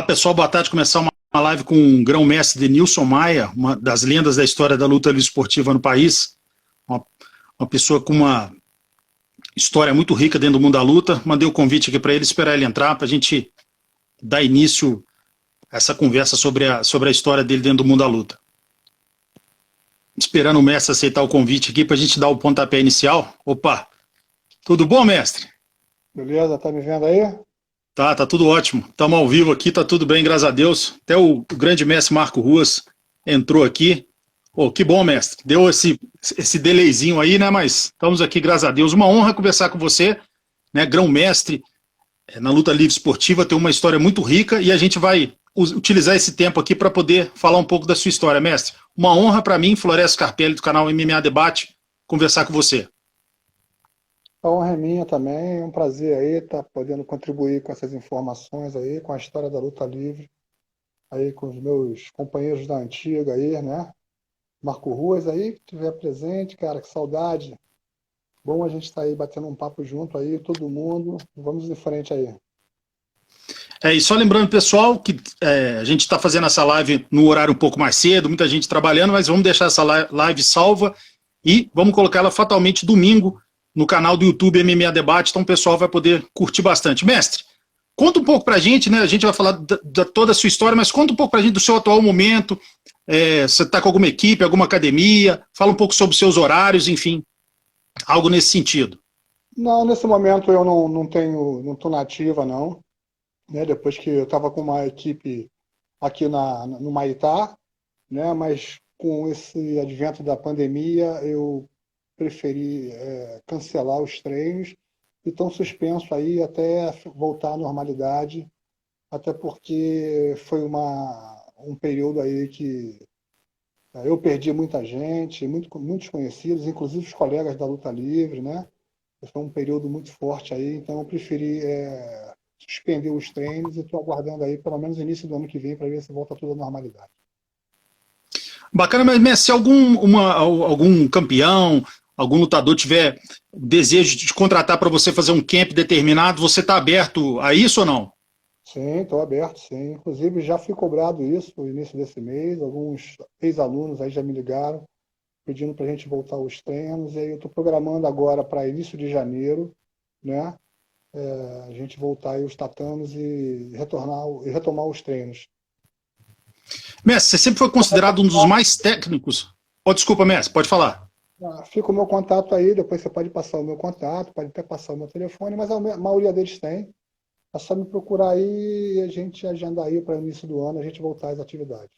Pessoal, boa tarde. Começar uma live com o grão-mestre Denilson Maia, uma das lendas da história da luta livre esportiva no país, uma pessoa com uma história muito rica dentro do mundo da luta. Mandei o convite aqui para ele, esperar ele entrar, para a gente dar início a essa conversa sobre a história dele dentro do mundo da luta. Esperando o mestre aceitar o convite aqui para a gente dar o pontapé inicial. Opa, tudo bom, mestre? Beleza, tá me vendo aí? Tá tudo ótimo. Estamos ao vivo aqui, tá tudo bem, graças a Deus. Até o grande mestre Marco Ruas entrou aqui. Oh, que bom, mestre. Deu esse delayzinho aí, né? Mas estamos aqui, graças a Deus. Uma honra conversar com você, né? Grão-mestre na luta livre esportiva, tem uma história muito rica e a gente vai utilizar esse tempo aqui para poder falar um pouco da sua história, mestre. Uma honra para mim, Florescio Scarpelli, do canal MMA Debate, conversar com você. A honra é minha também, é um prazer aí estar podendo contribuir com essas informações aí, com a história da luta livre, aí com os meus companheiros da antiga aí, né? Marco Ruas aí, que estiver presente, cara, que saudade. Bom a gente estar aí batendo um papo junto aí, todo mundo. Vamos em frente aí. E só lembrando, pessoal, que a gente está fazendo essa live no horário um pouco mais cedo, muita gente trabalhando, mas vamos deixar essa live salva e vamos colocar ela fatalmente domingo no canal do YouTube MMA Debate, então o pessoal vai poder curtir bastante. Mestre, conta um pouco pra gente, né? A gente vai falar da toda a sua história, mas conta um pouco pra gente do seu atual momento. Você está com alguma equipe, alguma academia? Fala um pouco sobre os seus horários, enfim, algo nesse sentido. Não, nesse momento eu não estou na ativa, não. Né? Depois que eu estava com uma equipe aqui no Maitá, né? Mas com esse advento da pandemia, eu preferi cancelar os treinos e estão suspensos aí até voltar à normalidade, até porque foi um período aí que eu perdi muita gente, muitos conhecidos, inclusive os colegas da luta livre, né? Foi um período muito forte aí, então eu preferi suspender os treinos e estou aguardando aí pelo menos o início do ano que vem para ver se volta tudo à normalidade. Bacana, mas se algum campeão, algum lutador tiver desejo de te contratar para você fazer um camp determinado, você está aberto a isso ou não? Sim, estou aberto, sim. Inclusive já fui cobrado isso no início desse mês, alguns ex-alunos aí já me ligaram pedindo para a gente voltar aos treinos, e aí eu estou programando agora para início de janeiro, né? A gente voltar aí os tatames e retomar os treinos. Mestre, você sempre foi considerado um dos mais técnicos. Oh, desculpa, mestre, pode falar. Fica o meu contato aí, depois você pode passar o meu contato, pode até passar o meu telefone, mas a maioria deles tem. É só me procurar aí e a gente agenda aí para o início do ano, a gente voltar às atividades.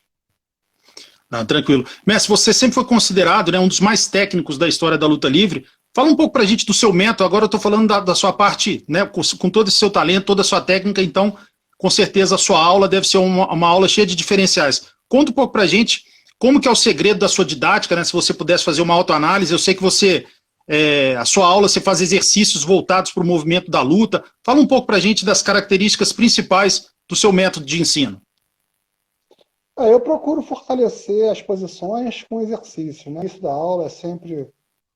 Não, tranquilo. Mestre, você sempre foi considerado, né, um dos mais técnicos da história da luta livre. Fala um pouco pra gente do seu método. Agora eu estou falando da sua parte, né, com todo esse seu talento, toda a sua técnica, então com certeza a sua aula deve ser uma aula cheia de diferenciais. Conta um pouco pra gente como que é o segredo da sua didática, né? Se você pudesse fazer uma autoanálise, eu sei que a sua aula, você faz exercícios voltados para o movimento da luta. Fala um pouco pra gente das características principais do seu método de ensino. Eu procuro fortalecer as posições com exercício, né? Isso da aula é sempre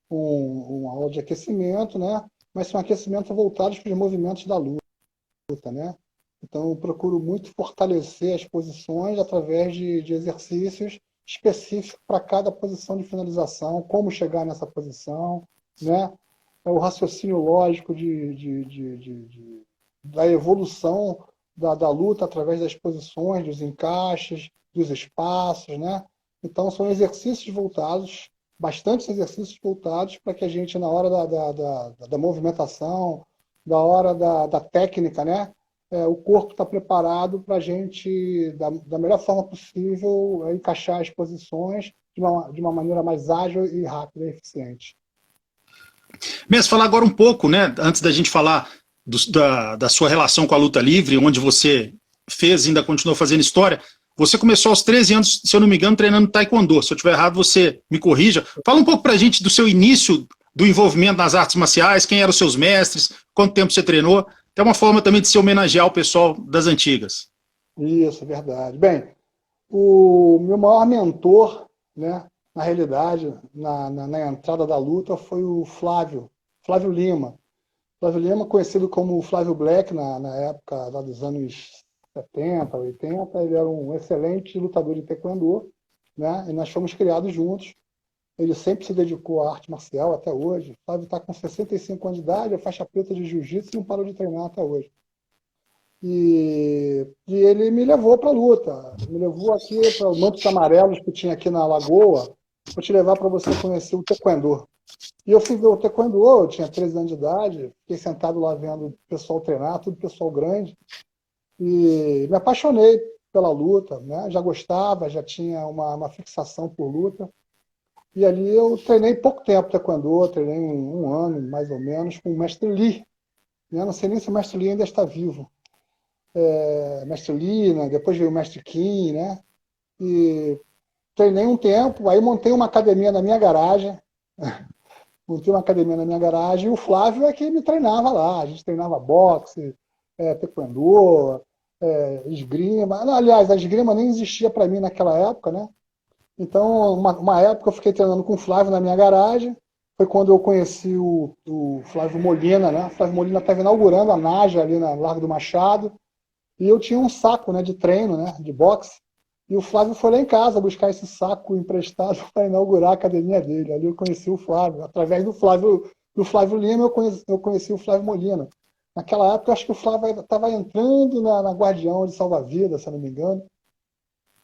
uma aula de aquecimento, né? Mas são aquecimentos voltados para os movimentos da luta, né? Então, eu procuro muito fortalecer as posições através de exercícios específicos para cada posição de finalização, como chegar nessa posição, né? O raciocínio lógico da evolução da luta através das posições, dos encaixes, dos espaços, né? Então, são exercícios voltados, bastantes exercícios voltados para que a gente, na hora da movimentação, da hora da técnica, né? O corpo está preparado para a gente, da melhor forma possível, encaixar as posições de uma maneira mais ágil e rápida e eficiente. Mestre, falar agora um pouco, né, antes da gente falar da sua relação com a luta livre, onde você fez e ainda continuou fazendo história. Você começou aos 13 anos, se eu não me engano, treinando taekwondo. Se eu estiver errado, você me corrija. Fala um pouco pra gente do seu início do envolvimento nas artes marciais, quem eram os seus mestres, quanto tempo você treinou. É uma forma também de se homenagear o pessoal das antigas. Isso, é verdade. Bem, o meu maior mentor, né, na realidade, na entrada da luta, foi o Flávio Lima. Flávio Lima, conhecido como Flávio Black na época lá dos anos 70, 80, ele era um excelente lutador de taekwondo, né? E nós fomos criados juntos. Ele sempre se dedicou à arte marcial até hoje. O Flávio está com 65 anos de idade, é faixa preta de jiu-jitsu e não parou de treinar até hoje. E ele me levou para a luta, me levou aqui para os Mantos Amarelos que tinha aqui na Lagoa. Vou te levar para você conhecer o taekwondo. E eu fui ver o taekwondo, eu tinha 13 anos de idade, fiquei sentado lá vendo o pessoal treinar, tudo pessoal grande, e me apaixonei pela luta, né? Já gostava, já tinha uma fixação por luta. E ali eu treinei pouco tempo taekwondo, treinei um ano, mais ou menos, com o mestre Lee. Né? Não sei nem se o mestre Lee ainda está vivo. Mestre Lee, né? Depois veio o mestre Kim, né? E treinei um tempo, aí montei uma academia na minha garagem. Montei uma academia na minha garagem e o Flávio é que me treinava lá. A gente treinava boxe, taekwondo, esgrima. Aliás, a esgrima nem existia para mim naquela época, né? Então, uma época eu fiquei treinando com o Flávio na minha garagem. Foi quando eu conheci o Flávio Molina, né? O Flávio Molina estava inaugurando a Naja ali na Largo do Machado. E eu tinha um saco, né, de treino, né, de boxe. E o Flávio foi lá em casa buscar esse saco emprestado para inaugurar a academia dele. Ali eu conheci o Flávio. Através do Flávio Lima, eu conheci o Flávio Molina. Naquela época, eu acho que o Flávio estava entrando na Guardião de Salva-Vidas, se eu não me engano.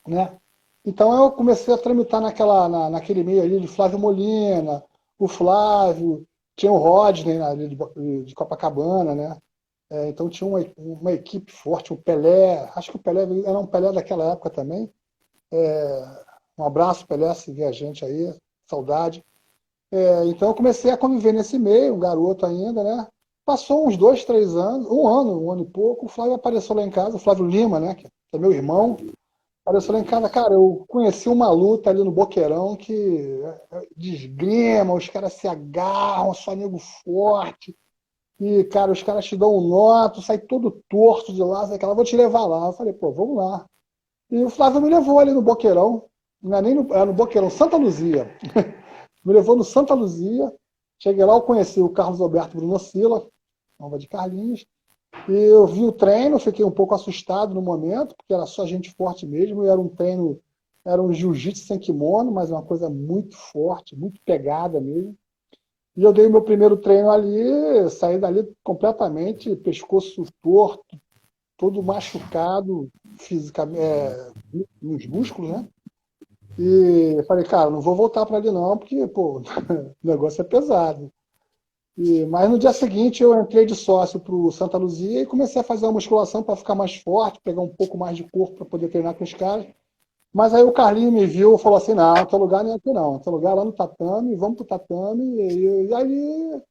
Né? Então eu comecei a tramitar naquele meio ali de Flávio Molina, o Flávio, tinha o Rodney ali de Copacabana, né? Então tinha uma equipe forte, o Pelé, acho que o Pelé era um Pelé daquela época também. Um abraço, Pelé, se vê a gente aí, saudade. Então eu comecei a conviver nesse meio, um garoto ainda, né? Passou uns 2, 3 anos, um ano e pouco, o Flávio apareceu lá em casa, o Flávio Lima, né? Que é meu irmão. Apareceu lá em casa, cara, eu conheci uma luta ali no Boqueirão que de esgrima, os caras se agarram, só nego forte. E, cara, os caras te dão um nó, tu sai todo torto de lá, aquela, vou te levar lá. Eu falei, pô, vamos lá. E o Flávio me levou ali no Boqueirão, não é nem no Boqueirão, Santa Luzia. Me levou no Santa Luzia. Cheguei lá, eu conheci o Carlos Alberto Bruno Sila, nova de Carlinhos. E eu vi o treino, fiquei um pouco assustado no momento, porque era só gente forte mesmo, e era um treino, era um jiu-jitsu sem kimono, mas uma coisa muito forte, muito pegada mesmo. E eu dei o meu primeiro treino ali, saí dali completamente, pescoço torto, todo machucado, fisicamente, nos músculos, né? E falei, cara, não vou voltar para ali não, porque, pô, o negócio é pesado. Mas no dia seguinte eu entrei de sócio para o Santa Luzia e comecei a fazer uma musculação para ficar mais forte, pegar um pouco mais de corpo para poder treinar com os caras. Mas aí o Carlinho me viu e falou assim, não, teu lugar não é aqui não, teu lugar é lá no tatame, vamos pro tatame. E aí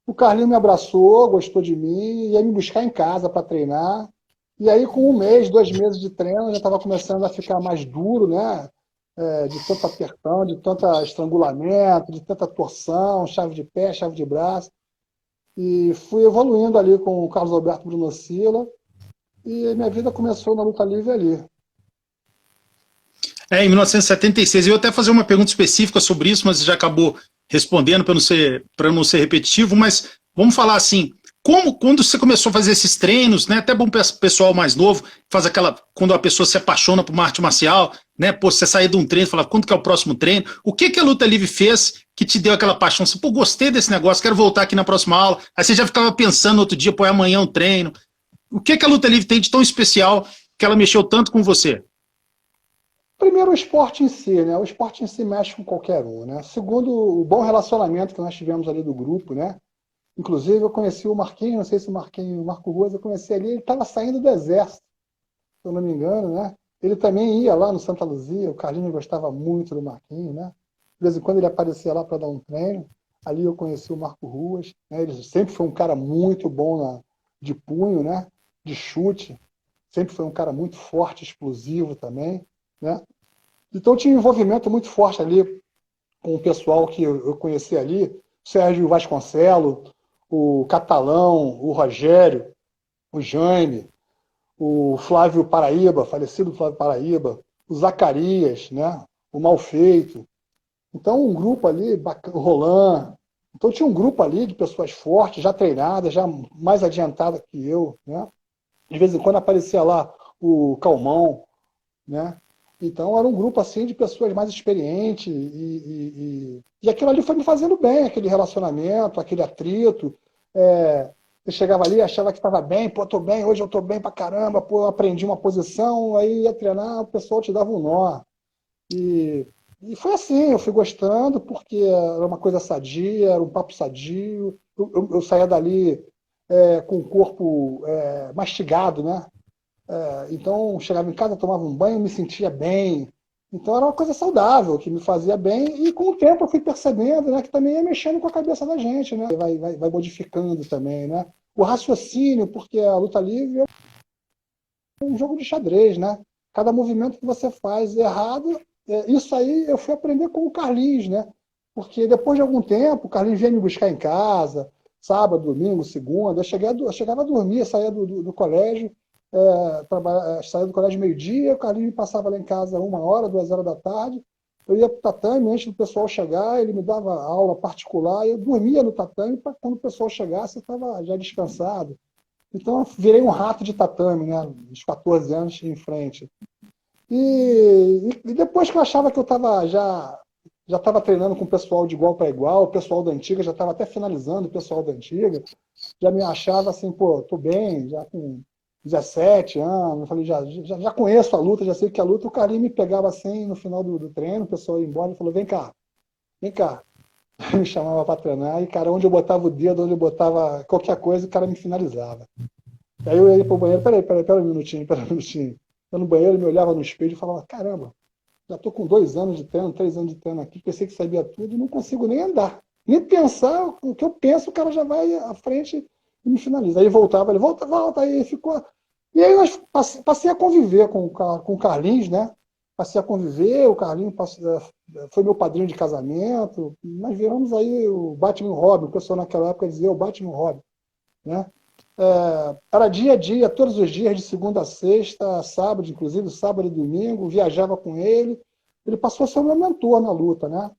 o Carlinho me abraçou, gostou de mim, ia me buscar em casa para treinar. E aí com 1 mês, 2 meses de treino, eu já estava começando a ficar mais duro, né? De tanto apertão, de tanto estrangulamento, de tanta torção, chave de pé, chave de braço. E fui evoluindo ali com o Carlos Alberto Bruno Sila. E minha vida começou na luta livre ali. Em 1976. Eu ia até fazer uma pergunta específica sobre isso, mas já acabou respondendo para não ser repetitivo, mas vamos falar assim, quando você começou a fazer esses treinos, né, até bom pessoal mais novo, faz quando a pessoa se apaixona por uma arte marcial, né, pô, você sair de um treino e falar, quando que é o próximo treino? O que a luta livre fez que te deu aquela paixão? Você, pô, gostei desse negócio, quero voltar aqui na próxima aula. Aí você já ficava pensando no outro dia, pô, amanhã um treino. O que a luta livre tem de tão especial que ela mexeu tanto com você? Primeiro, o esporte em si, né? O esporte em si mexe com qualquer um, né? Segundo, o bom relacionamento que nós tivemos ali do grupo, né? Inclusive, eu conheci o Marquinhos, não sei se o Marco Ruas, eu conheci ali, ele estava saindo do exército, se eu não me engano, né? Ele também ia lá no Santa Luzia, o Carlinhos gostava muito do Marquinhos, né? De vez em quando ele aparecia lá para dar um treino, ali eu conheci o Marco Ruas, né? Ele sempre foi um cara muito bom de punho, né? De chute, sempre foi um cara muito forte, explosivo também, né? Então tinha um envolvimento muito forte ali com o pessoal que eu conheci ali, o Sérgio Vasconcelos, o Catalão, o Rogério, o Jaime, o Flávio Paraíba, falecido Flávio Paraíba, o Zacarias, né? O Malfeito. Então um grupo ali, o Roland. Então tinha um grupo ali de pessoas fortes, já treinadas, já mais adiantadas que eu, né? De vez em quando aparecia lá o Calmon, né? Então era um grupo assim de pessoas mais experientes e aquilo ali foi me fazendo bem, aquele relacionamento, aquele atrito. Eu chegava ali, achava que estava bem, pô, tô bem, hoje eu tô bem pra caramba, pô, eu aprendi uma posição, aí ia treinar, o pessoal te dava um nó. E, e foi assim, eu fui gostando, porque era uma coisa sadia, era um papo sadio. Eu saía dali com o corpo mastigado, né? Então, chegava em casa, tomava um banho, me sentia bem. Então, era uma coisa saudável, que me fazia bem. E com o tempo eu fui percebendo, né, que também ia mexendo com a cabeça da gente, né? Vai modificando também, né? O raciocínio, porque a luta livre é um jogo de xadrez, né? Cada movimento que você faz errado, isso aí eu fui aprender com o Carlinhos, né? Porque depois de algum tempo, o Carlinhos vinha me buscar em casa, sábado, domingo, segunda. Eu chegava a dormir, saía do colégio, saía do colégio meio-dia, o Carlinhos me passava lá em casa 1 hora, 2 horas da tarde. Eu ia para o tatame antes do pessoal chegar, ele me dava aula particular, eu dormia no tatame para quando o pessoal chegasse eu estava já descansado. Então eu virei um rato de tatame, né? Uns 14 anos em frente. E depois que eu achava que eu estava já estava treinando com o pessoal de igual para igual, o pessoal da antiga já estava até finalizando, o pessoal da antiga, já me achava assim, pô, tô bem, já com 17 anos, eu falei, já conheço a luta, já sei que a luta, o Carlinhos me pegava assim no final do treino, o pessoal ia embora e falou, vem cá, me chamava para treinar, e cara, onde eu botava o dedo, onde eu botava qualquer coisa, o cara me finalizava. Aí eu ia pro banheiro, pera um minutinho. Eu no banheiro, ele me olhava no espelho e falava, caramba, já tô com 2 anos de treino, 3 anos de treino aqui, pensei que sabia tudo e não consigo nem andar. Nem pensar o que eu penso, o cara já vai à frente e me finaliza. Aí voltava, ele volta, aí ficou. E aí nós passei a conviver com o Carlinhos, né? Passei a conviver, o Carlinhos foi meu padrinho de casamento, nós viramos aí o Batman e o Robin, o pessoal naquela época dizia o Batman e o Robin, né? Era dia a dia, todos os dias, de segunda a sexta, sábado, inclusive sábado e domingo, viajava com ele. Ele passou a ser o meu mentor na luta, né?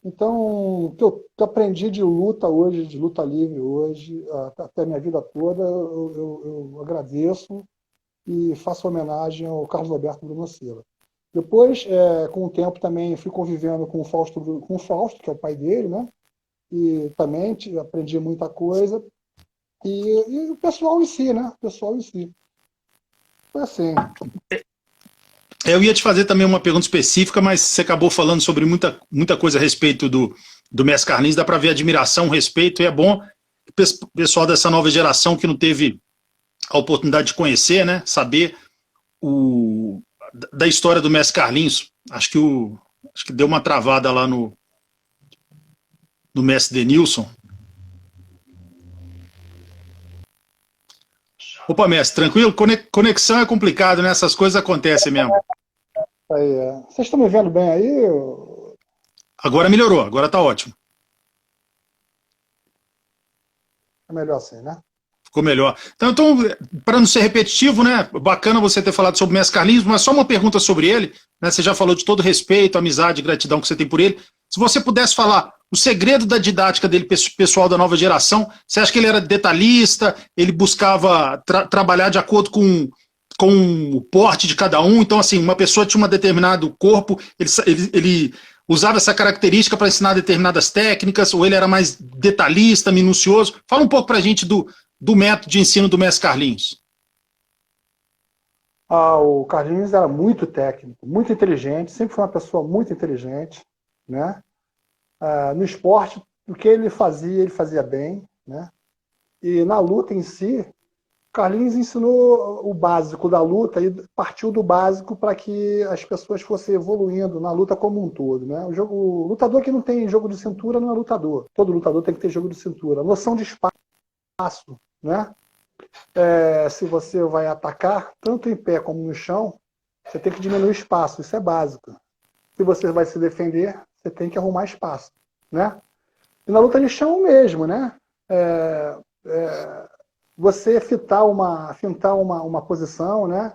Então, o que eu aprendi de luta hoje, de luta livre hoje, até a minha vida toda, eu agradeço e faço homenagem ao Carlos Alberto Bruno Silva. Depois, com o tempo, também fui convivendo com o Fausto, que é o pai dele, né? E também aprendi muita coisa. E o pessoal em si, né? O pessoal em si. Foi assim. Eu ia te fazer também uma pergunta específica, mas você acabou falando sobre muita coisa a respeito do Mestre Carlinhos, dá para ver admiração, respeito, e é bom o pessoal dessa nova geração que não teve a oportunidade de conhecer, né? Saber da história do Mestre Carlinhos. Acho que deu uma travada lá no Mestre Denilson. Opa, mestre, tranquilo? Conexão é complicado, né? Essas coisas acontecem mesmo. Aí, vocês estão me vendo bem aí? Agora melhorou, agora tá ótimo. É melhor assim, né? Ficou melhor. Então para não ser repetitivo, né? Bacana você ter falado sobre o Mestre Carlinhos, mas só uma pergunta sobre ele, né? Você já falou de todo o respeito, amizade e gratidão que você tem por ele. Se você pudesse falar o segredo da didática dele, pessoal da nova geração, você acha que ele era detalhista, ele buscava trabalhar de acordo com o porte de cada um? Então, assim, uma pessoa tinha um determinado corpo, ele usava essa característica para ensinar determinadas técnicas, ou ele era mais detalhista, minucioso? Fala um pouco para a gente do método de ensino do Mestre Carlinhos. O Carlinhos era muito técnico, muito inteligente, sempre foi uma pessoa muito inteligente, né? No esporte, o que ele fazia bem, né? E na luta em si, Carlinhos ensinou o básico da luta e partiu do básico para que as pessoas fossem evoluindo na luta como um todo, né? O lutador que não tem jogo de cintura não é lutador. Todo lutador tem que ter jogo de cintura. A noção de espaço, né? Se você vai atacar, tanto em pé como no chão, você tem que diminuir o espaço, isso é básico. Se você vai se defender, você tem que arrumar espaço, né? E na luta de chão mesmo, né? Você fintar uma posição, né?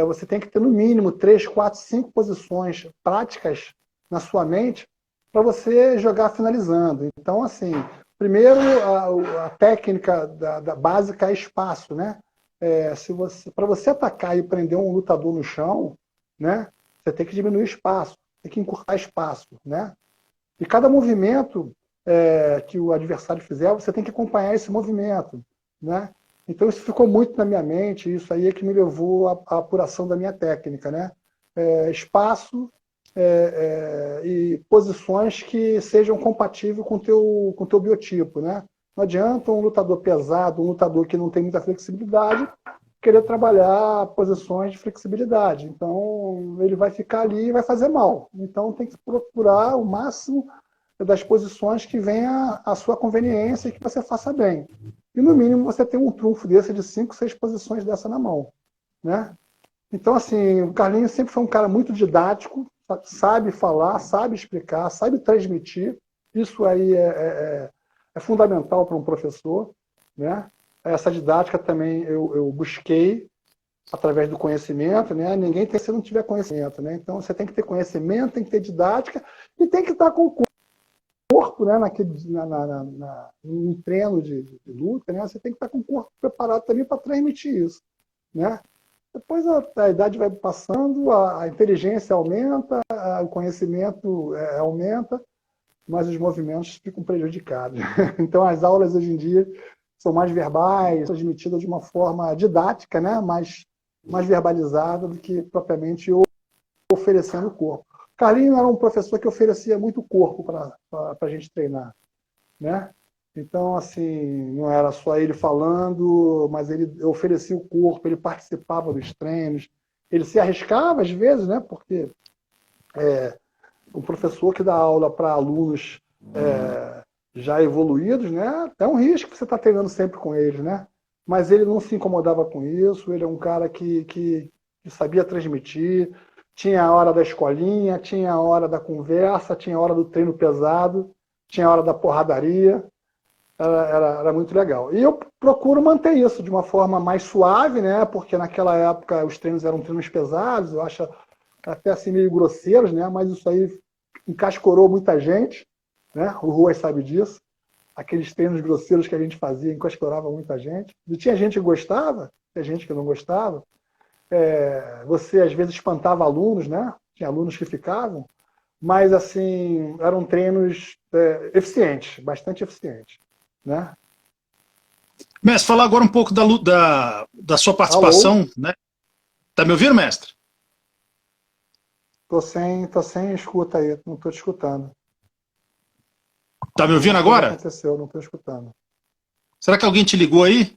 Você tem que ter no mínimo 3, 4, 5 posições práticas na sua mente para você jogar finalizando. Então, assim, primeiro a técnica da básica é espaço, né? para você atacar e prender um lutador no chão, né, você tem que diminuir espaço, tem que encurtar espaço, né? E cada movimento que o adversário fizer, você tem que acompanhar esse movimento, né? Então isso ficou muito na minha mente, isso aí é que me levou à apuração da minha técnica, né? Espaço e posições que sejam compatíveis com o teu biotipo, né? Não adianta um lutador pesado, um lutador que não tem muita flexibilidade, querer trabalhar posições de flexibilidade. Então, ele vai ficar ali e vai fazer mal. Então, tem que procurar o máximo das posições que venha à sua conveniência e que você faça bem. E, no mínimo, você tem um trunfo desse de 5, 6 posições dessa na mão, né? Então, assim, o Carlinhos sempre foi um cara muito didático, sabe falar, sabe explicar, sabe transmitir. Isso aí é fundamental para um professor, né? Essa didática também eu busquei através do conhecimento, né? Ninguém tem se não tiver conhecimento, né? Então você tem que ter conhecimento, tem que ter didática e tem que estar com o corpo, né? No treino de luta, né? Você tem que estar com o corpo preparado também para transmitir isso, né? Depois a idade vai passando, a inteligência aumenta, o conhecimento aumenta, mas os movimentos ficam prejudicados. Então as aulas hoje em dia são mais verbais, transmitidas de uma forma didática, né? mais verbalizada do que propriamente oferecendo o corpo. Carlinhos era um professor que oferecia muito corpo para a gente treinar, né? Então, assim, não era só ele falando, mas ele oferecia o corpo, ele participava dos treinos, ele se arriscava às vezes, né? Porque um professor que dá aula para alunos já evoluídos, né? É um risco que você está treinando sempre com eles, né? Mas ele não se incomodava com isso, ele é um cara que sabia transmitir, tinha a hora da escolinha, tinha a hora da conversa, tinha a hora do treino pesado, tinha a hora da porradaria, era muito legal. E eu procuro manter isso de uma forma mais suave, né? Porque naquela época os treinos eram treinos pesados, eu acho até assim meio grosseiros, né? Mas isso aí encascorou muita gente, né? O Ruas sabe disso. Aqueles treinos grosseiros que a gente fazia encascorava muita gente. E tinha gente que gostava, tinha gente que não gostava. Você às vezes espantava alunos, né? Tinha alunos que ficavam, mas assim eram treinos eficientes, bastante eficientes, né? Mestre, falar agora um pouco da sua participação, Alô? né? Tá me ouvindo, mestre? Tô sem escuta aí, não tô te escutando. Tá me ouvindo Alguma coisa agora? aconteceu, não tô escutando. Será que alguém te ligou aí?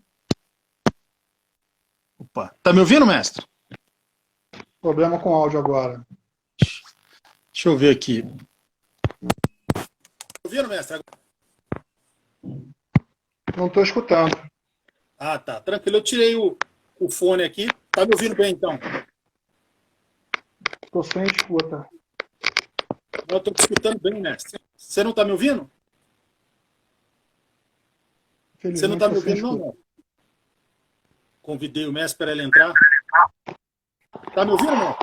Opa, tá me ouvindo, mestre? Problema com áudio agora. Deixa eu ver aqui. Tá ouvindo, mestre? Não tô escutando. Ah, tá. Tranquilo, eu tirei o fone aqui. Tá me ouvindo bem, então? Tô sem escuta. Eu tô te escutando bem, mestre. Você não tá me ouvindo? Você não tá Felizmente me tô sem ouvindo, não, escuta. não? Convidei o mestre para ele entrar. Tá me ouvindo, não?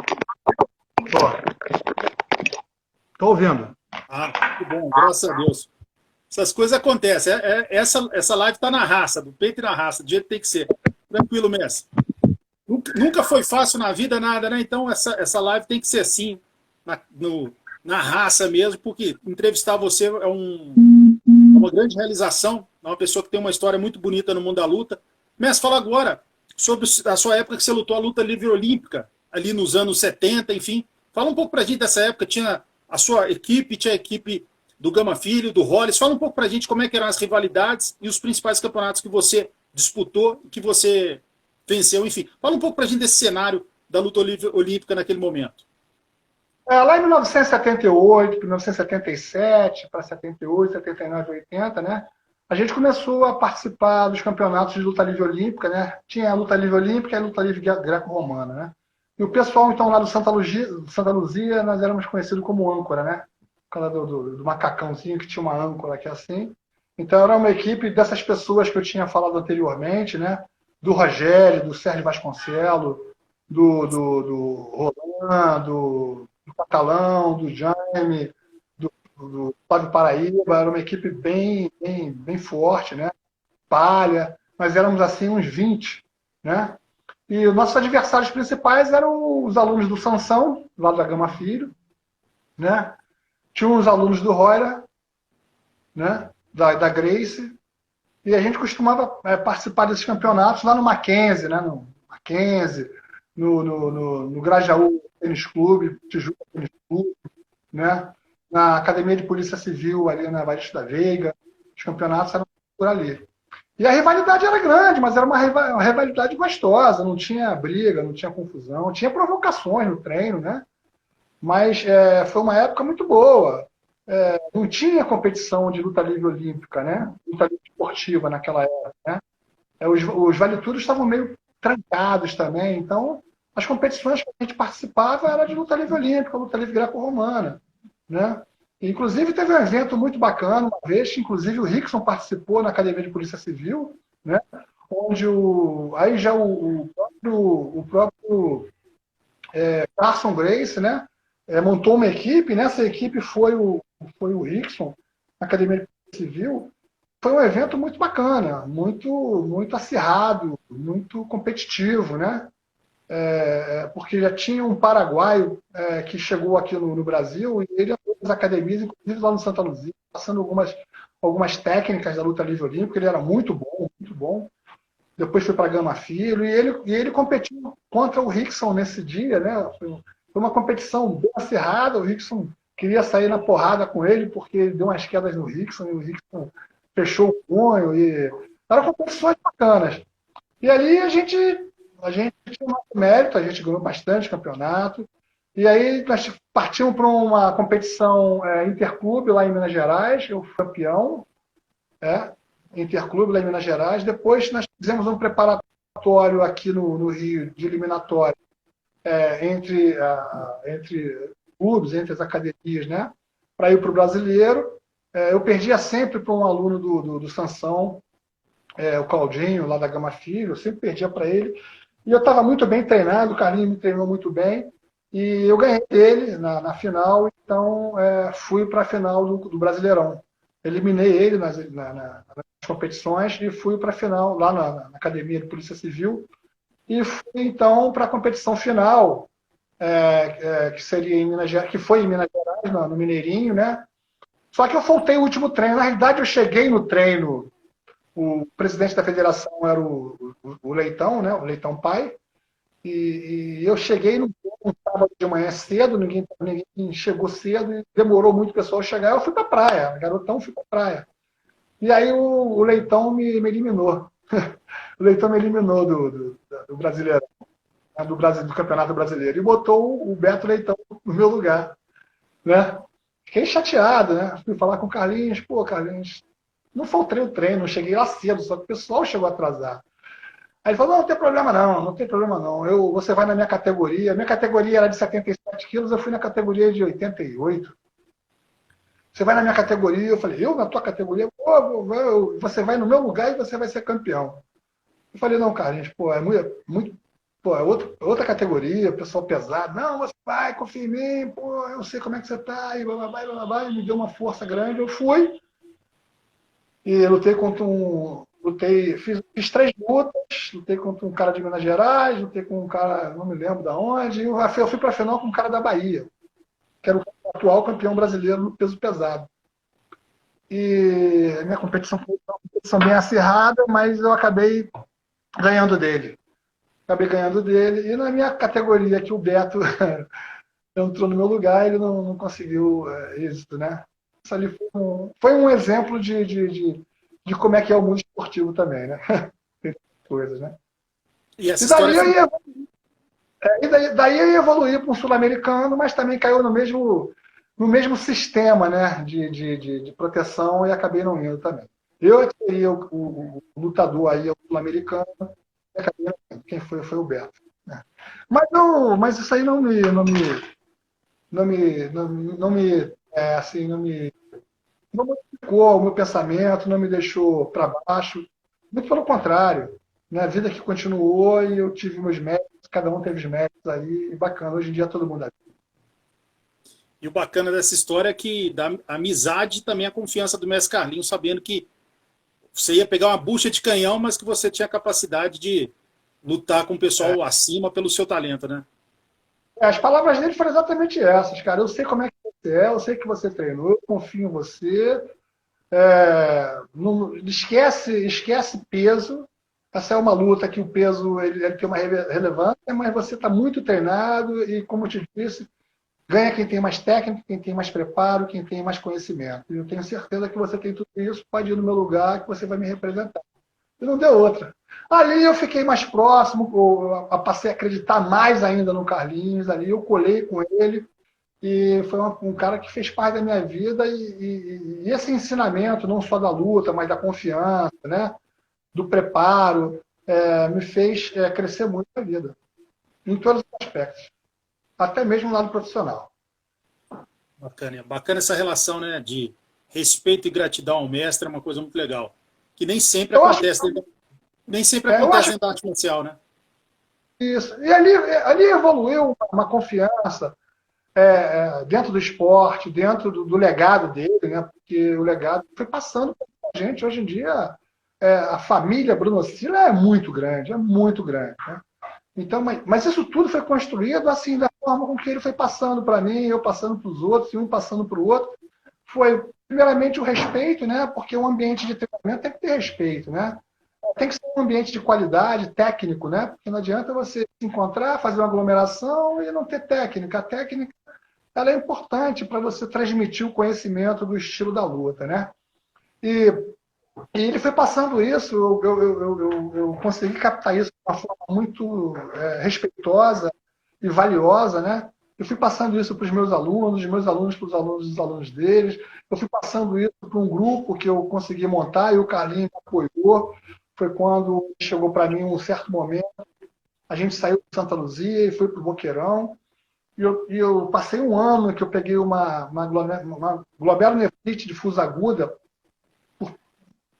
Tô ouvindo. Ah, que bom, graças a Deus. Essas coisas acontecem. Essa live tá na raça, do peito e na raça, do jeito que tem que ser. Tranquilo, mestre. Nunca foi fácil na vida nada, né? Então essa live tem que ser assim, na raça mesmo, porque entrevistar você é uma grande realização, é uma pessoa que tem uma história muito bonita no mundo da luta. Mestre, fala agora sobre a sua época que você lutou a luta livre olímpica, ali nos anos 70, enfim. Fala um pouco pra gente dessa época, tinha a sua equipe, tinha a equipe do Gama Filho, do Hollis. Fala um pouco pra gente como é que eram as rivalidades e os principais campeonatos que você disputou, que você venceu, enfim. Fala um pouco pra gente desse cenário da luta livre olímpica naquele momento. Lá em 1978, 1977, para 78, 79, 80, né? A gente começou a participar dos campeonatos de luta livre olímpica, né? Tinha a luta livre olímpica e a luta livre greco-romana, né? E o pessoal, então, lá do Santa Luzia, nós éramos conhecidos como âncora, né? Por causa do macacãozinho que tinha uma âncora aqui assim. Então, era uma equipe dessas pessoas que eu tinha falado anteriormente, né? Do Rogério, do Sérgio Vasconcelos, do Roland, do Catalão, do Jaime, do Flávio Paraíba. Era uma equipe bem forte, né? Palha. Nós éramos assim uns 20. né? E os nossos adversários principais eram os alunos do Sansão, lá da Gama Filho, né? Tinha uns alunos do Roira, né? Da Grace, e a gente costumava participar desses campeonatos lá no Mackenzie, né? No Mackenzie, no Grajaú Tênis Clube, Tijuca Tênis Clube, né? Na Academia de Polícia Civil, ali na Evaristo da Veiga. Os campeonatos eram por ali. E a rivalidade era grande, mas era uma rivalidade gostosa, não tinha briga, não tinha confusão, tinha provocações no treino, né? Mas foi uma época muito boa. Não tinha competição de luta livre olímpica, né? Luta livre esportiva naquela época, né? Os vale-tudos estavam meio trancados também, então as competições que a gente participava eram de luta livre olímpica, luta livre greco-romana, né? Inclusive, teve um evento muito bacana, uma vez, que inclusive o Rickson participou na Academia de Polícia Civil, né? Onde aí já o próprio Carson Grace, né? Montou uma equipe, nessa equipe foi o Rickson, na Academia de Polícia Civil. Foi um evento muito bacana, muito acirrado, muito competitivo, né? Porque já tinha um paraguaio que chegou aqui no Brasil e ele abriu as academias, inclusive lá no Santa Luzia, passando algumas técnicas da luta livre olímpica. Ele era muito bom, muito bom. Depois foi para Gama Filho e ele competiu contra o Rickson nesse dia, né? Foi uma competição bem acirrada. O Rickson queria sair na porrada com ele porque ele deu umas quedas no Rickson e o Rickson fechou o punho. Eram competições bacanas. E ali a gente tinha um mérito, a gente ganhou bastante campeonato. E aí nós partimos para uma competição interclube lá em Minas Gerais, eu fui campeão, interclube lá em Minas Gerais. Depois nós fizemos um preparatório aqui no Rio, de eliminatório, entre clubes, entre as academias, né, para ir para o brasileiro. Eu perdia sempre para um aluno do Sansão, o Claudinho, lá da Gama Filho, eu sempre perdia para ele. E eu estava muito bem treinado, o Carlinhos me treinou muito bem, e eu ganhei dele na final, então fui para a final do Brasileirão. Eliminei ele nas competições e fui para a final, lá na Academia de Polícia Civil, e fui então para a competição final, que seria em Minas Gerais, que foi em Minas Gerais, no Mineirinho, né? Só que eu faltei o último treino. Na realidade, eu cheguei no treino. O presidente da federação era o Leitão, né? O Leitão pai. E eu cheguei no sábado de manhã cedo, ninguém chegou cedo e demorou muito o pessoal chegar. Eu fui para a praia, garotão, fui para a praia. E aí o Leitão me eliminou. O Leitão me eliminou do Brasileirão, do Campeonato Brasileiro, e botou o Beto Leitão no meu lugar, né? Fiquei chateado, né? Fui falar com o Carlinhos, pô, Carlinhos, não faltei o treino, cheguei lá cedo, só que o pessoal chegou atrasado. Aí ele falou, não tem problema não tem problema não. Você vai na minha categoria era de 77 quilos, eu fui na categoria de 88. Você vai na minha categoria, eu falei, eu na tua categoria? Pô, você vai no meu lugar e você vai ser campeão. Eu falei, não, Carlinhos, pô, é muito pô, outra categoria, pessoal pesado. Não, você vai, confia em mim, pô, eu sei como é que você tá, e blá, blá, blá, blá, e me deu uma força grande, eu fui. E lutei contra fiz 3 lutas, lutei contra um cara de Minas Gerais, lutei com um cara, não me lembro de onde, e eu fui para a final com um cara da Bahia, que era o atual campeão brasileiro no peso pesado. E a minha competição foi uma competição bem acirrada, mas eu acabei ganhando dele. E na minha categoria, que o Beto entrou no meu lugar, ele não conseguiu êxito, né? Isso ali foi um exemplo de como é que é o mundo esportivo também, né? Tem coisas, né? E essa história daí eu ia evoluir para um sul-americano, mas também caiu no mesmo sistema, né? De proteção, e acabei não indo também. Eu seria o lutador aí, o sul-americano, e acabei não indo. Quem foi o Beto. Né? Mas isso aí não me modificou o meu pensamento, não me deixou para baixo. Muito pelo contrário. Minha vida que continuou e eu tive meus méritos, cada um teve os méritos aí, e bacana. Hoje em dia todo mundo é. E o bacana dessa história é que da amizade também a confiança do mestre Carlinhos, sabendo que você ia pegar uma bucha de canhão, mas que você tinha a capacidade de lutar com o pessoal acima pelo seu talento, né? As palavras dele foram exatamente essas, cara. Eu sei como é que você é, eu sei que você treinou, eu confio em você. Não, esquece peso. Essa é uma luta que o peso ele tem uma relevância, mas você está muito treinado e, como eu te disse, ganha quem tem mais técnica, quem tem mais preparo, quem tem mais conhecimento. E eu tenho certeza que você tem tudo isso, pode ir no meu lugar, que você vai me representar. E não deu outra. Ali eu fiquei mais próximo, eu passei a acreditar mais ainda no Carlinhos, ali eu colei com ele, e foi um cara que fez parte da minha vida, e esse ensinamento, não só da luta, mas da confiança, né, do preparo, me fez crescer muito na vida, em todos os aspectos, até mesmo no lado profissional. Bacana, bacana essa relação, né, de respeito e gratidão ao mestre, é uma coisa muito legal, que nem sempre Eu acho, acontece, nem sempre eu acontece acho dentro da arte marcial, né? isso. E ali evoluiu uma confiança, dentro do esporte, dentro do legado dele, né? Porque o legado foi passando para a gente. Hoje em dia, a família Bruno Silva é muito grande, é muito grande. Né? Então, mas isso tudo foi construído assim, da forma com que ele foi passando para mim, eu passando para os outros, e um passando para o outro. Foi, primeiramente, o respeito, né? Porque um ambiente de treinamento tem que ter respeito, né? Tem que ser um ambiente de qualidade, técnico, né? Porque não adianta você se encontrar, fazer uma aglomeração e não ter técnica. A técnica ela é importante para você transmitir o conhecimento do estilo da luta, né? E, e ele foi passando isso, eu consegui captar isso de uma forma muito respeitosa e valiosa, né? Eu fui passando isso para os meus alunos para os alunos dos alunos deles. Eu fui passando isso para um grupo que eu consegui montar e o Carlinhos me apoiou. Foi quando chegou para mim um certo momento. A gente saiu de Santa Luzia e foi para o Boqueirão. E eu passei um ano que eu peguei uma glomerulonefrite difusa aguda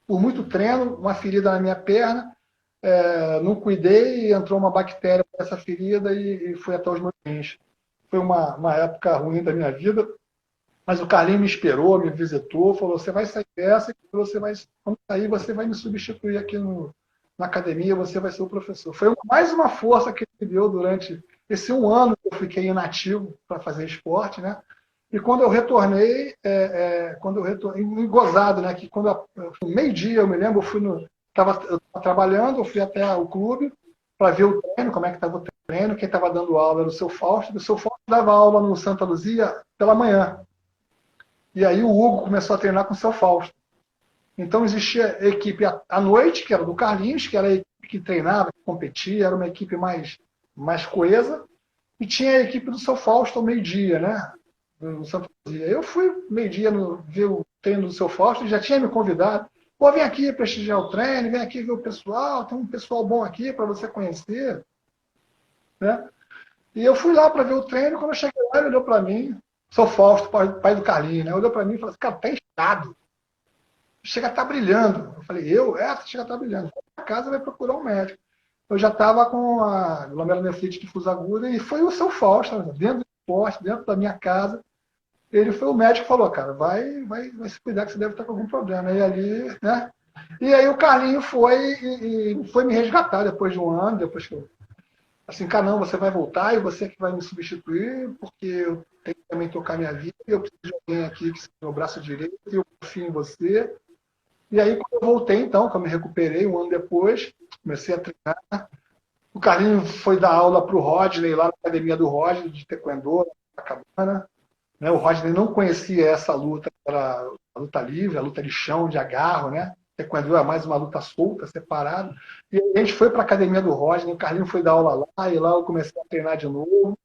por muito treino, uma ferida na minha perna, não cuidei e entrou uma bactéria nessa ferida e foi até os meus rins. Foi uma época ruim da minha vida, mas o Carlinhos me esperou, me visitou, falou: você vai sair dessa e quando sair você vai me substituir aqui na academia, você vai ser o professor. Foi mais uma força que ele me deu durante esse um ano que eu fiquei inativo para fazer esporte, né? E quando eu retornei, gozado, né? Que meio-dia, eu me lembro, eu estava trabalhando, eu fui até o clube para ver o treino, como é que estava o treino, quem estava dando aula era o seu Fausto, dava aula no Santa Luzia pela manhã. E aí o Hugo começou a treinar com o seu Fausto. Então existia a equipe à noite, que era do Carlinhos, que era a equipe que treinava, que competia, era uma equipe mais coesa, e tinha a equipe do seu Fausto ao meio-dia, né? No Santa Luzia. Eu fui meio-dia ver o treino do seu Fausto, e já tinha me convidado. Pô, vem aqui prestigiar o treino, vem aqui ver o pessoal, tem um pessoal bom aqui para você conhecer. Né? E eu fui lá para ver o treino, quando eu cheguei lá, ele olhou para mim, seu Fausto, pai do Carlinhos, né? Olhou para mim e falou assim: cara, tá inchado. Chega a estar brilhando. Eu falei: você chega a estar brilhando. Vai casa, vai procurar um médico. Eu já estava com a glomerulonefrite difusa aguda e foi o seu Fausto, dentro do esporte, dentro da minha casa. Ele foi o médico que falou: cara, vai se cuidar que você deve estar com algum problema. E ali, né? E aí o Carlinho foi me resgatar depois de um ano, depois que eu assim, cara, não, você vai voltar e você que vai me substituir, porque eu tenho que também tocar minha vida, eu preciso de alguém aqui que seja o meu braço direito, e eu confio em você. E aí, quando eu voltei, então, que eu me recuperei um ano depois, comecei a treinar. O Carlinho foi dar aula para o Rodney, lá na academia do Rodney, de Taekwondo, na Cabana. Né? O Rodney não conhecia essa luta, era a luta livre, a luta de chão, de agarro, né? Taekwondo é mais uma luta solta, separada. E a gente foi para a academia do Rodney, o Carlinho foi dar aula lá, e lá eu comecei a treinar de novo.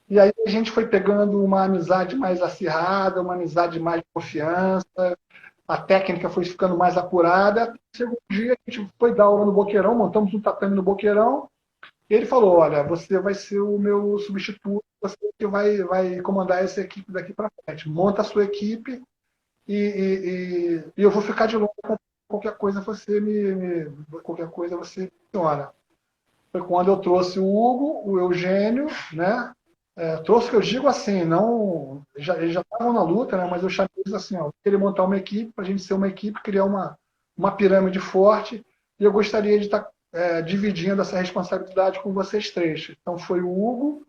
E aí a gente foi pegando uma amizade mais acirrada, uma amizade mais de confiança, a técnica foi ficando mais apurada. Chegou um dia, a gente foi dar aula no Boqueirão, montamos um tatame no Boqueirão, e ele falou: olha, você vai ser o meu substituto, você que vai comandar essa equipe daqui para frente. Monta a sua equipe e eu vou ficar de longe. Qualquer coisa você menciona. Foi quando eu trouxe o Hugo, o Eugênio, né? Trouxe, que eu digo assim, não, eles já estavam na luta, né? Mas eu chamei eles assim: ó, eu queria montar uma equipe, para a gente ser uma equipe, criar uma pirâmide forte, e eu gostaria de estar dividindo essa responsabilidade com vocês três. Então foi o Hugo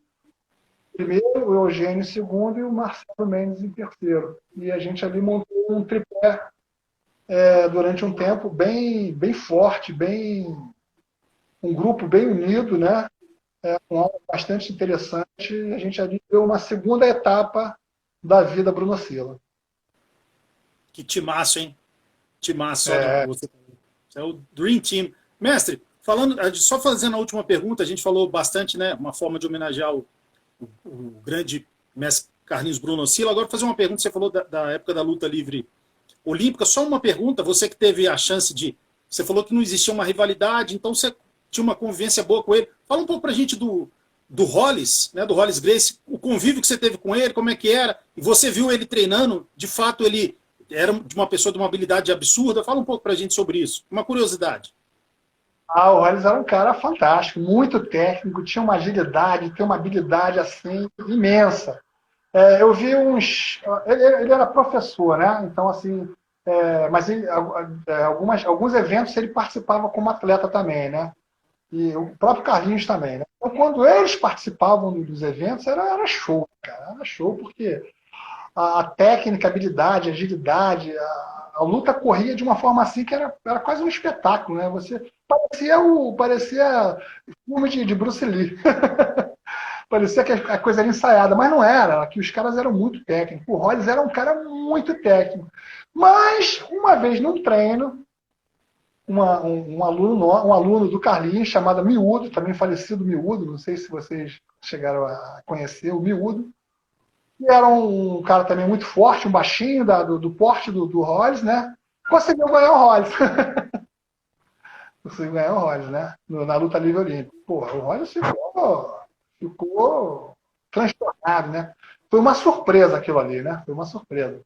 primeiro, o Eugênio em segundo e o Marcelo Mendes em terceiro. E a gente ali montou um tripé durante um tempo bem forte, um grupo bem unido, né? Com algo bastante interessante. A gente ali deu uma segunda etapa da vida Bruno Silva. Que timaço, hein? Timaço. Você é o Dream Team. Mestre, só fazendo a última pergunta, a gente falou bastante, né? Uma forma de homenagear o grande mestre Carlinhos Bruno Silva. Agora, fazer uma pergunta, você falou da época da luta livre olímpica, só uma pergunta, você que teve a chance você falou que não existia uma rivalidade, então você tinha uma convivência boa com ele. Fala um pouco pra gente do Hollis, né, do Hollis Gracie, o convívio que você teve com ele, como é que era, e você viu ele treinando, de fato ele era de uma pessoa de uma habilidade absurda. Fala um pouco pra gente sobre isso, uma curiosidade. O Hollis era um cara fantástico, muito técnico, tinha uma agilidade, tem uma habilidade assim imensa. Eu vi ele era professor, né? Então, assim, mas alguns eventos ele participava como atleta também, né? E o próprio Carlinhos também, né? Então, quando eles participavam dos eventos, era show, cara. Era show porque a técnica, a habilidade, a agilidade, a luta corria de uma forma assim que era quase um espetáculo, né? Você parecia filme de Bruce Lee. Parecia que a coisa era ensaiada, mas não era, que os caras eram muito técnicos. O Hollis era um cara muito técnico. Mas, uma vez num treino, um aluno do Carlinhos, chamado Miúdo, também falecido Miúdo, não sei se vocês chegaram a conhecer o Miúdo, que era um cara também muito forte, um baixinho do porte do Hollis, né? Conseguiu ganhar o Hollis. Conseguiu ganhar o Hollis, né? Na luta livre olímpica. Porra, o Hollis ficou transtornado, né? Foi uma surpresa aquilo ali, né? Foi uma surpresa.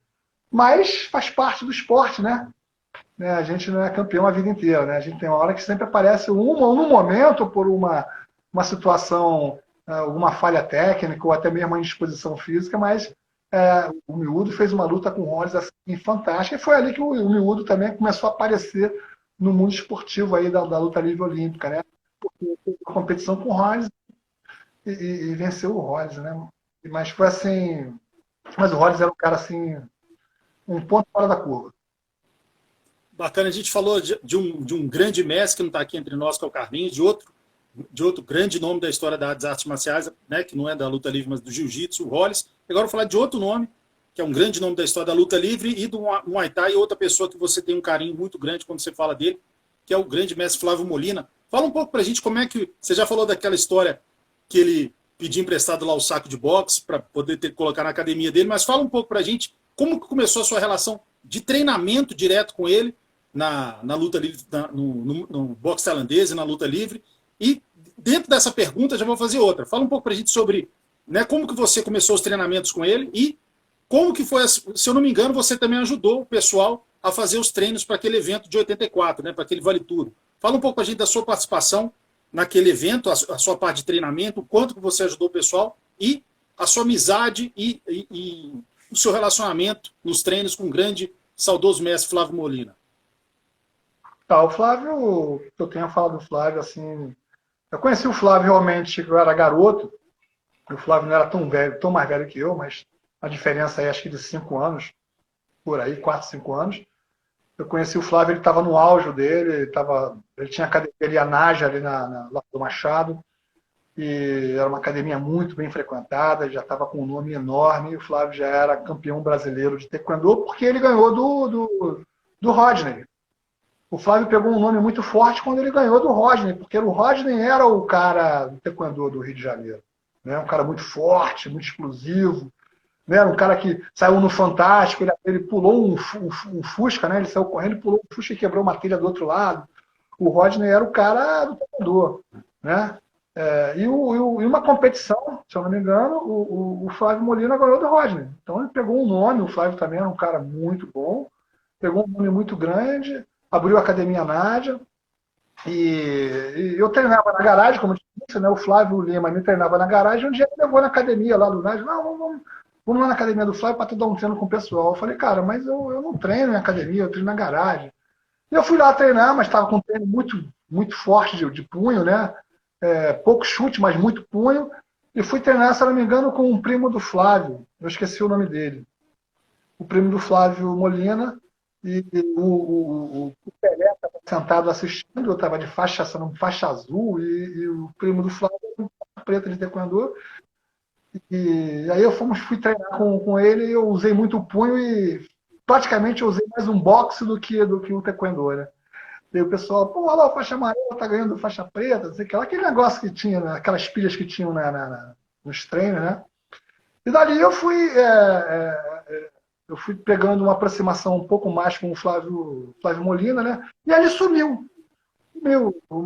Mas faz parte do esporte, né? A gente não é campeão a vida inteira, né? A gente tem uma hora que sempre aparece num momento por uma situação, alguma falha técnica ou até mesmo uma indisposição física, mas o Miúdo fez uma luta com o Hollis assim, fantástica, e foi ali que o Miúdo também começou a aparecer no mundo esportivo aí da luta livre olímpica, né? Porque fez uma competição com o Hollis e venceu o Hollis, né? Mas foi assim. Mas o Hollis era um cara assim, um ponto fora da curva. Bacana, a gente falou de um grande mestre que não está aqui entre nós, que é o Carlinhos, de outro grande nome da história das artes marciais, né, que não é da luta livre, mas do jiu-jitsu, o Hollis. Agora eu vou falar de outro nome, que é um grande nome da história da luta livre e do Muay Thai, e outra pessoa que você tem um carinho muito grande quando você fala dele, que é o grande mestre Flávio Molina. Fala um pouco pra gente como é que... Você já falou daquela história que ele pediu emprestado lá o saco de boxe para poder colocar na academia dele, mas fala um pouco pra gente como que começou a sua relação de treinamento direto com ele na luta livre, no boxe tailandês e na luta livre. E dentro dessa pergunta já vou fazer outra. Fala um pouco pra gente sobre, né, como que você começou os treinamentos com ele e como que foi, se eu não me engano, você também ajudou o pessoal a fazer os treinos para aquele evento de 84, né, para aquele Vale Tudo. Fala um pouco pra gente da sua participação naquele evento, a sua parte de treinamento, o quanto que você ajudou o pessoal e a sua amizade e o seu relacionamento nos treinos com o grande, saudoso mestre Flávio Molina. O Flávio, eu tenho falado do Flávio, assim, eu conheci o Flávio realmente quando eu era garoto. O Flávio não era tão velho, tão mais velho que eu, mas a diferença é acho que de 5 anos, por aí, 4, 5 anos. Eu conheci o Flávio, ele estava no auge dele, ele tinha academia ali, a Naja, ali lá do Machado, e era uma academia muito bem frequentada, já estava com um nome enorme, e o Flávio já era campeão brasileiro de taekwondo, porque ele ganhou do Rodney. O Flávio pegou um nome muito forte quando ele ganhou do Rodney, porque o Rodney era o cara do taekwondo do Rio de Janeiro, né? Um cara muito forte, muito explosivo, né? Um cara que saiu no Fantástico, ele pulou um Fusca, né? Ele saiu correndo, ele pulou um Fusca e quebrou uma telha do outro lado. O Rodney era o cara do taekwondo, né? E uma competição, se eu não me engano, o Flávio Molina ganhou do Rodney. Então ele pegou um nome, o Flávio também era um cara muito bom, pegou um nome muito grande, abriu a Academia Nádia, e eu treinava na garagem, como eu disse, né? O Flávio Lima me treinava na garagem, um dia ele levou na academia lá do Nádia, não, vamos lá na academia do Flávio para tu dar um treino com o pessoal. Eu falei, cara, mas eu não treino em academia, eu treino na garagem. E eu fui lá treinar, mas estava com um treino muito forte de punho, né? Pouco chute, mas muito punho. E fui treinar, se não me engano, com um primo do Flávio. Eu esqueci o nome dele. O primo do Flávio Molina. E o Pelé estava sentado assistindo, eu estava de faixa azul, e o primo do Flávio preta de taekwondo. E aí fui treinar com ele, e eu usei muito o punho e praticamente eu usei mais um boxe do que o taekwondo, né? E o pessoal, pô, olha lá, a faixa amarela tá ganhando faixa preta, não sei o que lá, aquele negócio que tinha, né? Aquelas pilhas que tinham nos treinos, né? E dali eu fui pegando uma aproximação um pouco mais com o Flávio Molina, né? E aí ele sumiu.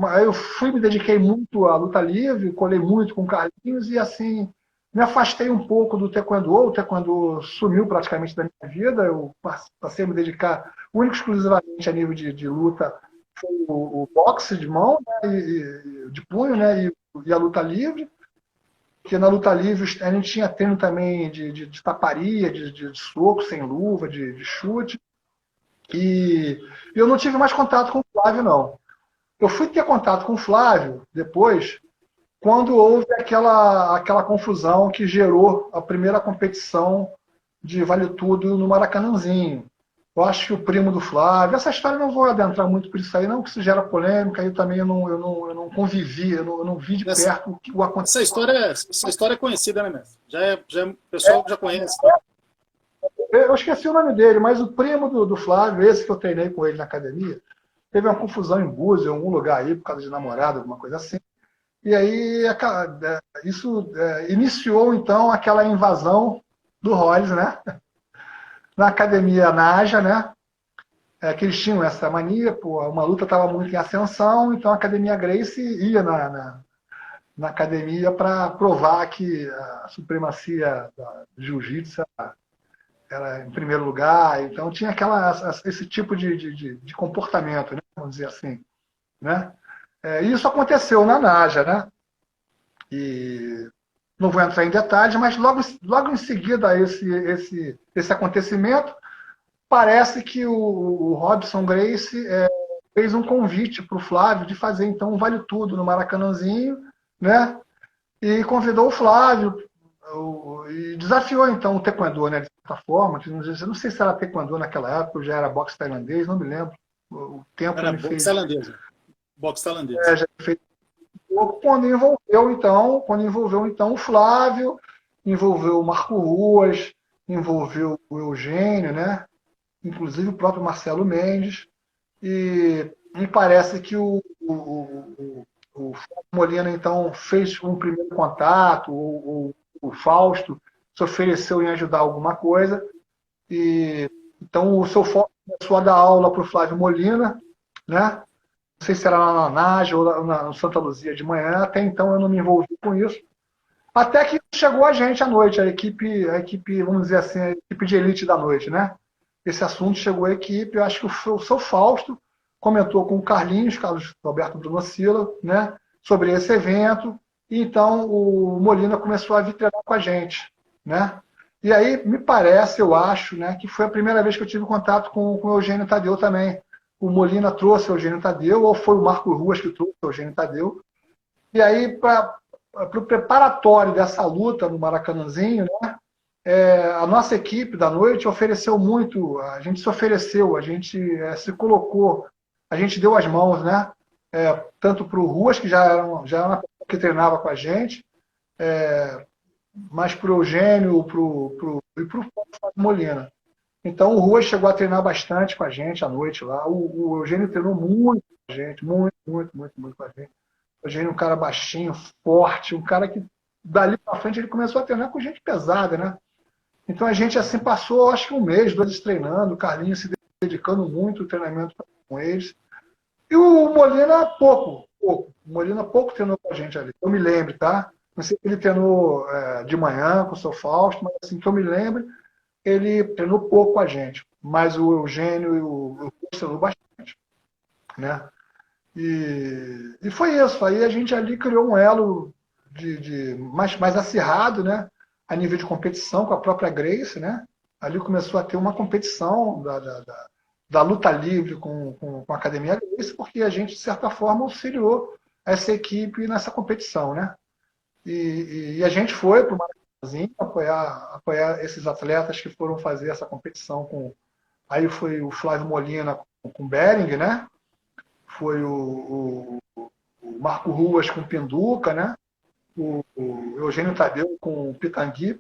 Aí eu me dediquei muito à luta livre, colei muito com o Carlinhos e assim me afastei um pouco do taekwondo. O taekwondo sumiu praticamente da minha vida. Eu passei a me dedicar único e exclusivamente a nível de luta foi o boxe de mão, né, de punho, né, e a luta livre. Porque na luta livre a gente tinha treino também de taparia, de soco sem luva, de chute. E eu não tive mais contato com o Flávio, não. Eu fui ter contato com o Flávio depois, quando houve aquela confusão que gerou a primeira competição de Vale Tudo no Maracanãzinho. Eu acho que o primo do Flávio, essa história eu não vou adentrar muito por isso aí, não, que isso gera polêmica, aí também eu não convivi, eu não vi de perto o aconteceu. Essa história é conhecida, né, mestre? O pessoal já conhece. Eu esqueci o nome dele, mas o primo do Flávio, esse que eu treinei com ele na academia, teve uma confusão em Búzios, em algum lugar aí, por causa de namorado, alguma coisa assim. E aí isso iniciou, então, aquela invasão do Rolls, né? Na academia Naja, né? Que eles tinham essa mania, pô, uma luta estava muito em ascensão, então a academia Gracie ia na academia para provar que a supremacia do jiu-jitsu era em primeiro lugar. Então tinha esse tipo de comportamento, né? Vamos dizer assim, né? Isso aconteceu na Naja, né? E não vou entrar em detalhes, mas logo em seguida a esse acontecimento, parece que o Robson Gracie fez um convite para o Flávio de fazer então um Vale Tudo no Maracanãzinho, né? E convidou o Flávio e desafiou então o taekwondo, né? De certa forma, eu não sei se era taekwondo naquela época, já era boxe tailandês, não me lembro. O tempo Era me boxe fez. tailandesa. Boxe tailandesa. Já fez quando envolveu então o Flávio, envolveu o Marco Ruas, envolveu o Eugênio, né? Inclusive o próprio Marcelo Mendes, e me parece que o Flávio Molina então fez um primeiro contato, o Fausto se ofereceu em ajudar alguma coisa, e então o seu Fausto começou a dar aula para o Flávio Molina, né? Não sei se era lá na Naja ou na Santa Luzia de manhã, até então eu não me envolvi com isso. Até que chegou a gente à noite, a equipe, vamos dizer assim, a equipe de elite da noite, né? Esse assunto chegou à equipe, eu acho que o seu Fausto comentou com o Carlos Roberto Brunocilla, né? Sobre esse evento, e então o Molina começou a vir treinar com a gente, né? E aí, me parece, eu acho, né, que foi a primeira vez que eu tive contato com o Eugênio Tadeu também. O Molina trouxe o Eugênio Tadeu, ou foi o Marco Ruas que trouxe o Eugênio Tadeu. E aí, para o preparatório dessa luta no Maracanãzinho, né, a nossa equipe da noite ofereceu muito, a gente se ofereceu, a gente se colocou, a gente deu as mãos, né, tanto para o Ruas, que já era uma pessoa que treinava com a gente, mas para o Eugênio e para o Molina. Então o Rua chegou a treinar bastante com a gente à noite lá. O Eugênio treinou muito com a gente, muito com a gente. O Eugênio é um cara baixinho, forte, um cara que dali para frente ele começou a treinar com gente pesada, né? Então a gente assim passou, acho que um mês, 2 treinando, o Carlinhos se dedicando muito ao treinamento com eles. E o Molina pouco. O Molina pouco treinou com a gente ali. Eu me lembro, tá? Não sei se ele treinou de manhã com o seu Fausto, mas assim que eu me lembro, ele treinou pouco com a gente, mas o Eugênio e o Ruas treinou bastante, né? E foi isso. Aí a gente ali criou um elo mais acirrado, né? A nível de competição com a própria Grace, né? Ali começou a ter uma competição da luta livre com a Academia Gracie, porque a gente, de certa forma, auxiliou essa equipe nessa competição, né? E a gente foi para o Maracanãzinho apoiar esses atletas que foram fazer essa competição com... Aí foi o Flávio Molina com o Bering, né? Foi o Marco Ruas com o Pinduca, né? O Eugênio Tadeu com o Pitangui.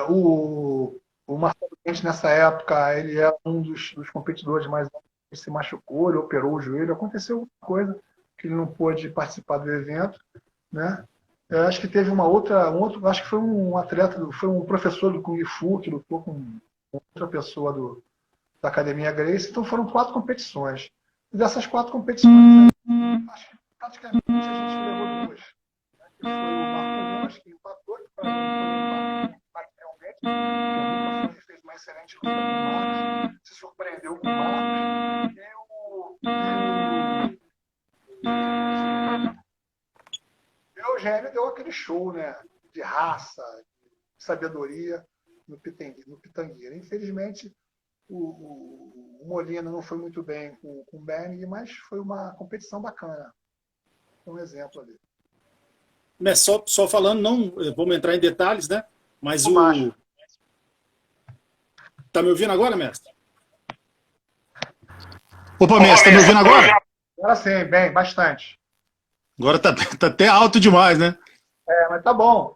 O Marcelo Quente, nessa época, ele era um dos competidores mais novos que se machucou, ele operou o joelho, aconteceu alguma coisa que ele não pôde participar do evento, né? Eu acho que teve acho que foi um atleta, foi um professor do Kung Fu que lutou com outra pessoa da Academia Gracie, então foram 4 competições. E dessas 4 competições, acho que praticamente a gente levou 2. Que foi o Marco Ruas, que empatou, que foi um empate realmente, que o Lucas fez uma excelente luta com o Marcos, se surpreendeu com o Marcos, e o Eugênio deu aquele show, né, de raça, de sabedoria no Pitangueira. Infelizmente, o Molina não foi muito bem com o Bering, mas foi uma competição bacana. Um exemplo ali. Só falando, não vamos entrar em detalhes, né? Mas Tá me ouvindo agora, mestre? Opa, mestre, tá me ouvindo agora? Agora sim, bem, bastante. Agora tá até alto demais, né? Mas tá bom.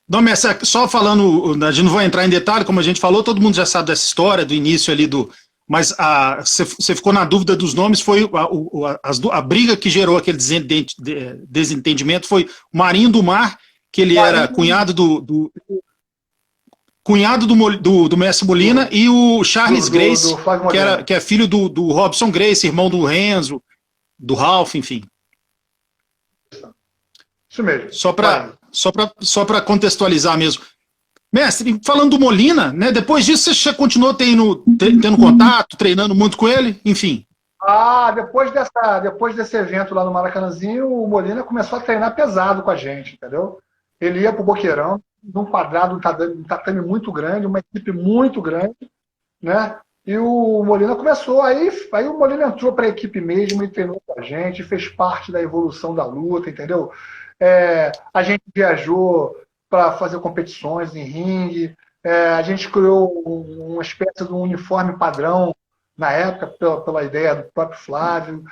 Não, mestre, só falando, a gente não vai entrar em detalhe, como a gente falou, todo mundo já sabe dessa história, do início ali Mas você ficou na dúvida dos nomes, foi a briga que gerou aquele desentendimento foi o Marinho do Mar, que ele era cunhado do Mestre Molina, e o Charles Gracie, que é filho do Robson Gracie, irmão do Renzo, do Ralph, enfim. Isso mesmo. Só para contextualizar mesmo. Mestre, falando do Molina, né? Depois disso você já continuou tendo contato, treinando muito com ele, enfim. Depois desse evento lá no Maracanãzinho, o Molina começou a treinar pesado com a gente, entendeu? Ele ia pro Boqueirão, num quadrado, um tatame muito grande, uma equipe muito grande, né? E o Molina começou, aí o Molina entrou para a equipe mesmo e treinou com a gente, fez parte da evolução da luta, entendeu? A gente viajou para fazer competições em ringue, a gente criou uma espécie de um uniforme padrão na época, pela ideia do próprio Flávio.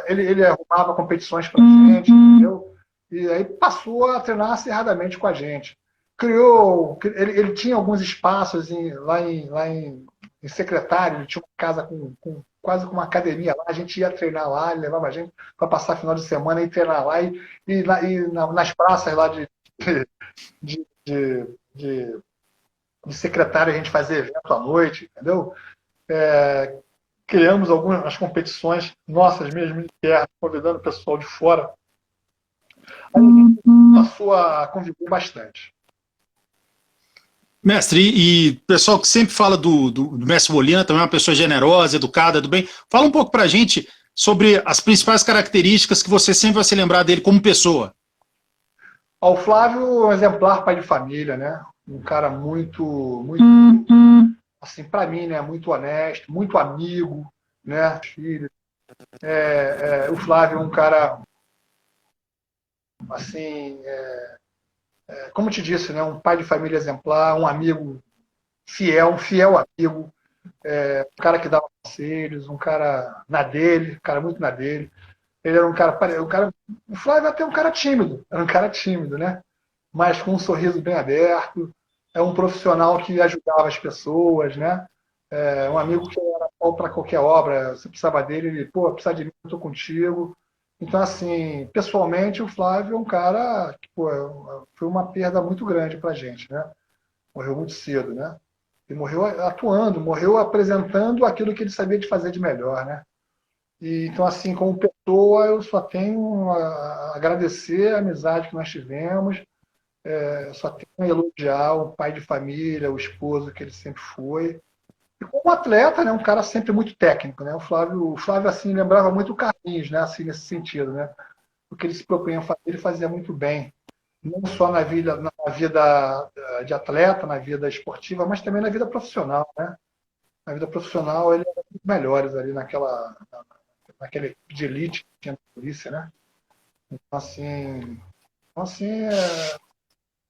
Ele arrumava competições para a gente, entendeu? E aí passou a treinar acirradamente com a gente. Ele tinha alguns espaços lá em Secretário, ele tinha uma casa quase com uma academia lá, a gente ia treinar lá, ele levava a gente para passar final de semana e treinar lá, e nas praças lá de Secretário a gente fazia evento à noite, entendeu? Criamos algumas competições nossas mesmo internas, convidando o pessoal de fora. Aí a gente passou a conviver bastante. Mestre, e o pessoal que sempre fala do Mestre Molina, também é uma pessoa generosa, educada, do bem. Fala um pouco pra gente sobre as principais características que você sempre vai se lembrar dele como pessoa. O Flávio, um exemplar pai de família, né? Um cara muito assim, para mim, né? Muito honesto, muito amigo, né? O Flávio é um cara, assim, como te disse, né? Um pai de família exemplar, um amigo fiel, um fiel amigo, um cara que dava conselhos, um cara na dele, um cara muito na dele. Ele era o Flávio até um cara tímido, era um cara tímido, né? Mas com um sorriso bem aberto, é um profissional que ajudava as pessoas, né? Um amigo que era bom para qualquer obra, você precisava dele, ele, precisa de mim, eu estou contigo. Então, assim, pessoalmente, o Flávio é um cara que, foi uma perda muito grande para a gente, né? Morreu muito cedo, né? E morreu atuando, morreu apresentando aquilo que ele sabia de fazer de melhor, né? Então, assim, como pessoa, eu só tenho a agradecer a amizade que nós tivemos, só tenho a elogiar o pai de família, o esposo que ele sempre foi. E como atleta, né, um cara sempre muito técnico, né? O Flávio assim, lembrava muito o Carlinhos, né? Assim, nesse sentido, né? O que ele se propunha a fazer, ele fazia muito bem. não só na vida de atleta, na vida esportiva, mas também na vida profissional, né? Na vida profissional, ele era muito melhores ali naquela equipe de elite que tinha na polícia, né? Então, assim,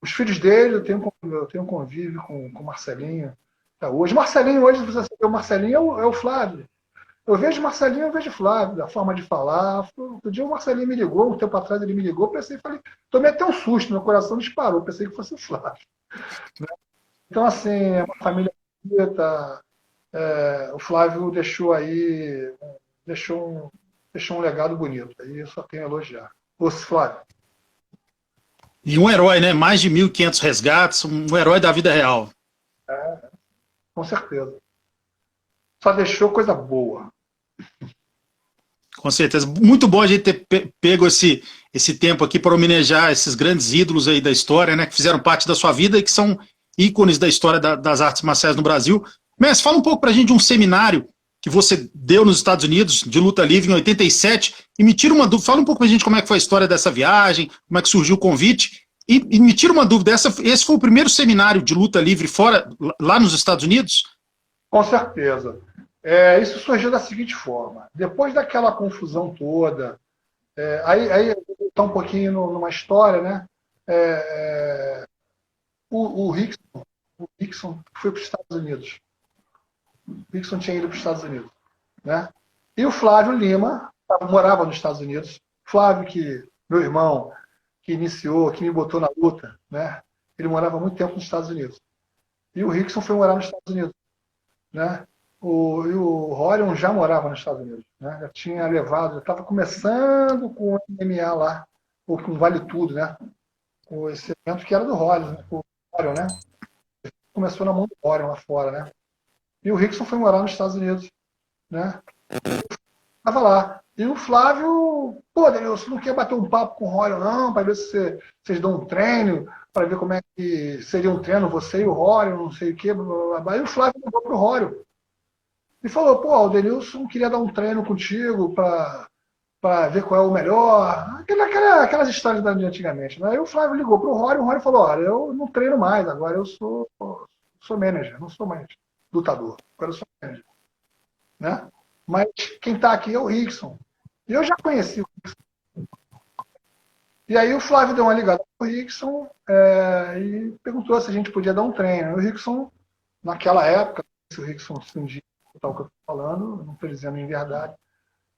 os filhos dele, eu tenho convívio com o Marcelinho até hoje. Marcelinho, hoje, se você vê o Marcelinho, é o Flávio. Eu vejo Marcelinho, eu vejo Flávio, da forma de falar. Outro dia o Marcelinho me ligou, um tempo atrás ele me ligou, pensei, falei, tomei até um susto, meu coração disparou, pensei que fosse o Flávio. Então, assim, é uma família bonita. O Flávio deixou um legado bonito. Aí eu só tenho a elogiar. Ô, Flávio. E um herói, né? Mais de 1.500 resgates, um herói da vida real. Com certeza. Só deixou coisa boa. Com certeza. Muito bom a gente ter pego esse tempo aqui para homenagear esses grandes ídolos aí da história, né? Que fizeram parte da sua vida e que são ícones da história das artes marciais no Brasil. Mestre, fala um pouco para a gente de um seminário que você deu nos Estados Unidos, de luta livre, em 87, e me tira uma dúvida, fala um pouco para a gente como é que foi a história dessa viagem, como é que surgiu o convite, e me tira uma dúvida, esse foi o primeiro seminário de luta livre lá nos Estados Unidos? Com certeza. Isso surgiu da seguinte forma. Depois daquela confusão toda, aí está um pouquinho numa história, né? O Rickson foi para os Estados Unidos. O Rickson tinha ido para os Estados Unidos, né? E o Flávio Lima morava nos Estados Unidos. Flávio, meu irmão, que iniciou, que me botou na luta, né? Ele morava muito tempo nos Estados Unidos. E o Rickson foi morar nos Estados Unidos, né? E o Rorion já morava nos Estados Unidos, né? Já tinha levado, já estava começando com o MMA lá, ou com Vale Tudo, né? Com esse evento que era do Rorion, né? O Rorion, né? Começou na mão do Rorion lá fora, né? E o Rickson foi morar nos Estados Unidos, né? Estava lá. E o Flávio, pô, Daniel, você não quer bater um papo com o Rorion, não, para ver se vocês dão um treino, para ver como é que seria um treino, você e o Rorion, não sei o quê, blá, blá, blá. E o Flávio ligou pro Rorion e falou, pô, o Denilson queria dar um treino contigo para ver qual é o melhor. Aquelas histórias de antigamente, né? Aí o Flávio ligou pro Rorion, o Rorion falou, olha, eu não treino mais, agora eu sou manager, não sou mais lutador, agora eu sou manager, né? Mas quem está aqui é o Rickson. E eu já conheci o Rickson. E aí o Flávio deu uma ligada pro Rickson e perguntou se a gente podia dar um treino. E o Rickson, naquela época, se o Rickson se um dia tal que eu estou falando, não estou dizendo em verdade,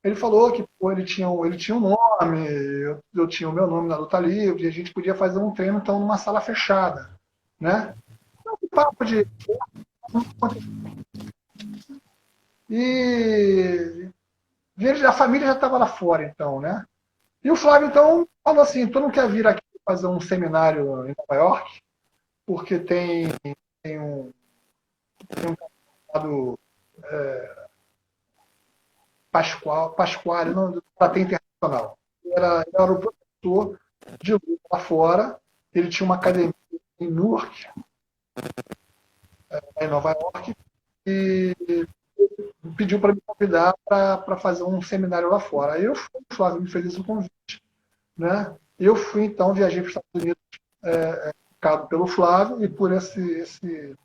ele falou que pô, ele tinha um nome, eu tinha o meu nome na luta livre, e a gente podia fazer um treino então numa sala fechada, né? Um papo de e a família já estava lá fora, então, né? E o Flávio, então, falou assim, tu não quer vir aqui fazer um seminário em Nova York? Porque tem um chamado Pasquale, não, do Karatê Internacional. Ele era o professor de luta lá fora, ele tinha uma academia em Newark, em Nova York, e pediu para me convidar para fazer um seminário lá fora. Aí eu fui, o Flávio me fez esse convite, né? Eu fui, então, viajei para os Estados Unidos, indicado pelo Flávio e por esse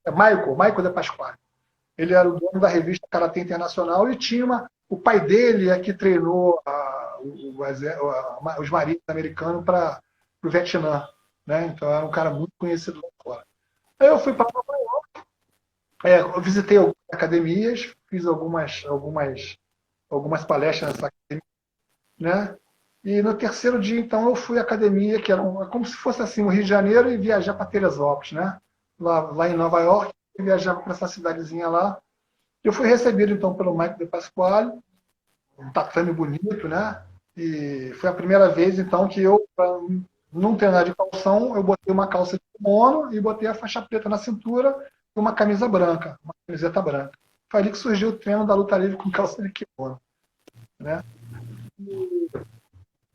Michael de Pasquale. Ele era o dono da revista Karatê Internacional e tinha o pai dele que treinou os marines americanos para o Vietnã, né? Então era um cara muito conhecido lá fora. Aí eu fui para Nova York, eu visitei algumas academias, fiz algumas palestras nessa academia, né? E no terceiro dia, então, eu fui à academia, que era como se fosse assim, o Rio de Janeiro, e viajar para Teresópolis, né? Lá em Nova York, eu viajava para essa cidadezinha lá. Eu fui recebido, então, pelo Michael de Pasquale, um tatame bonito, né? E foi a primeira vez, então, que eu, para não treinar de calção, eu botei uma calça de kimono e botei a faixa preta na cintura e uma camisa branca, uma camiseta branca. Foi ali que surgiu o treino da luta livre com calça de kimono, né?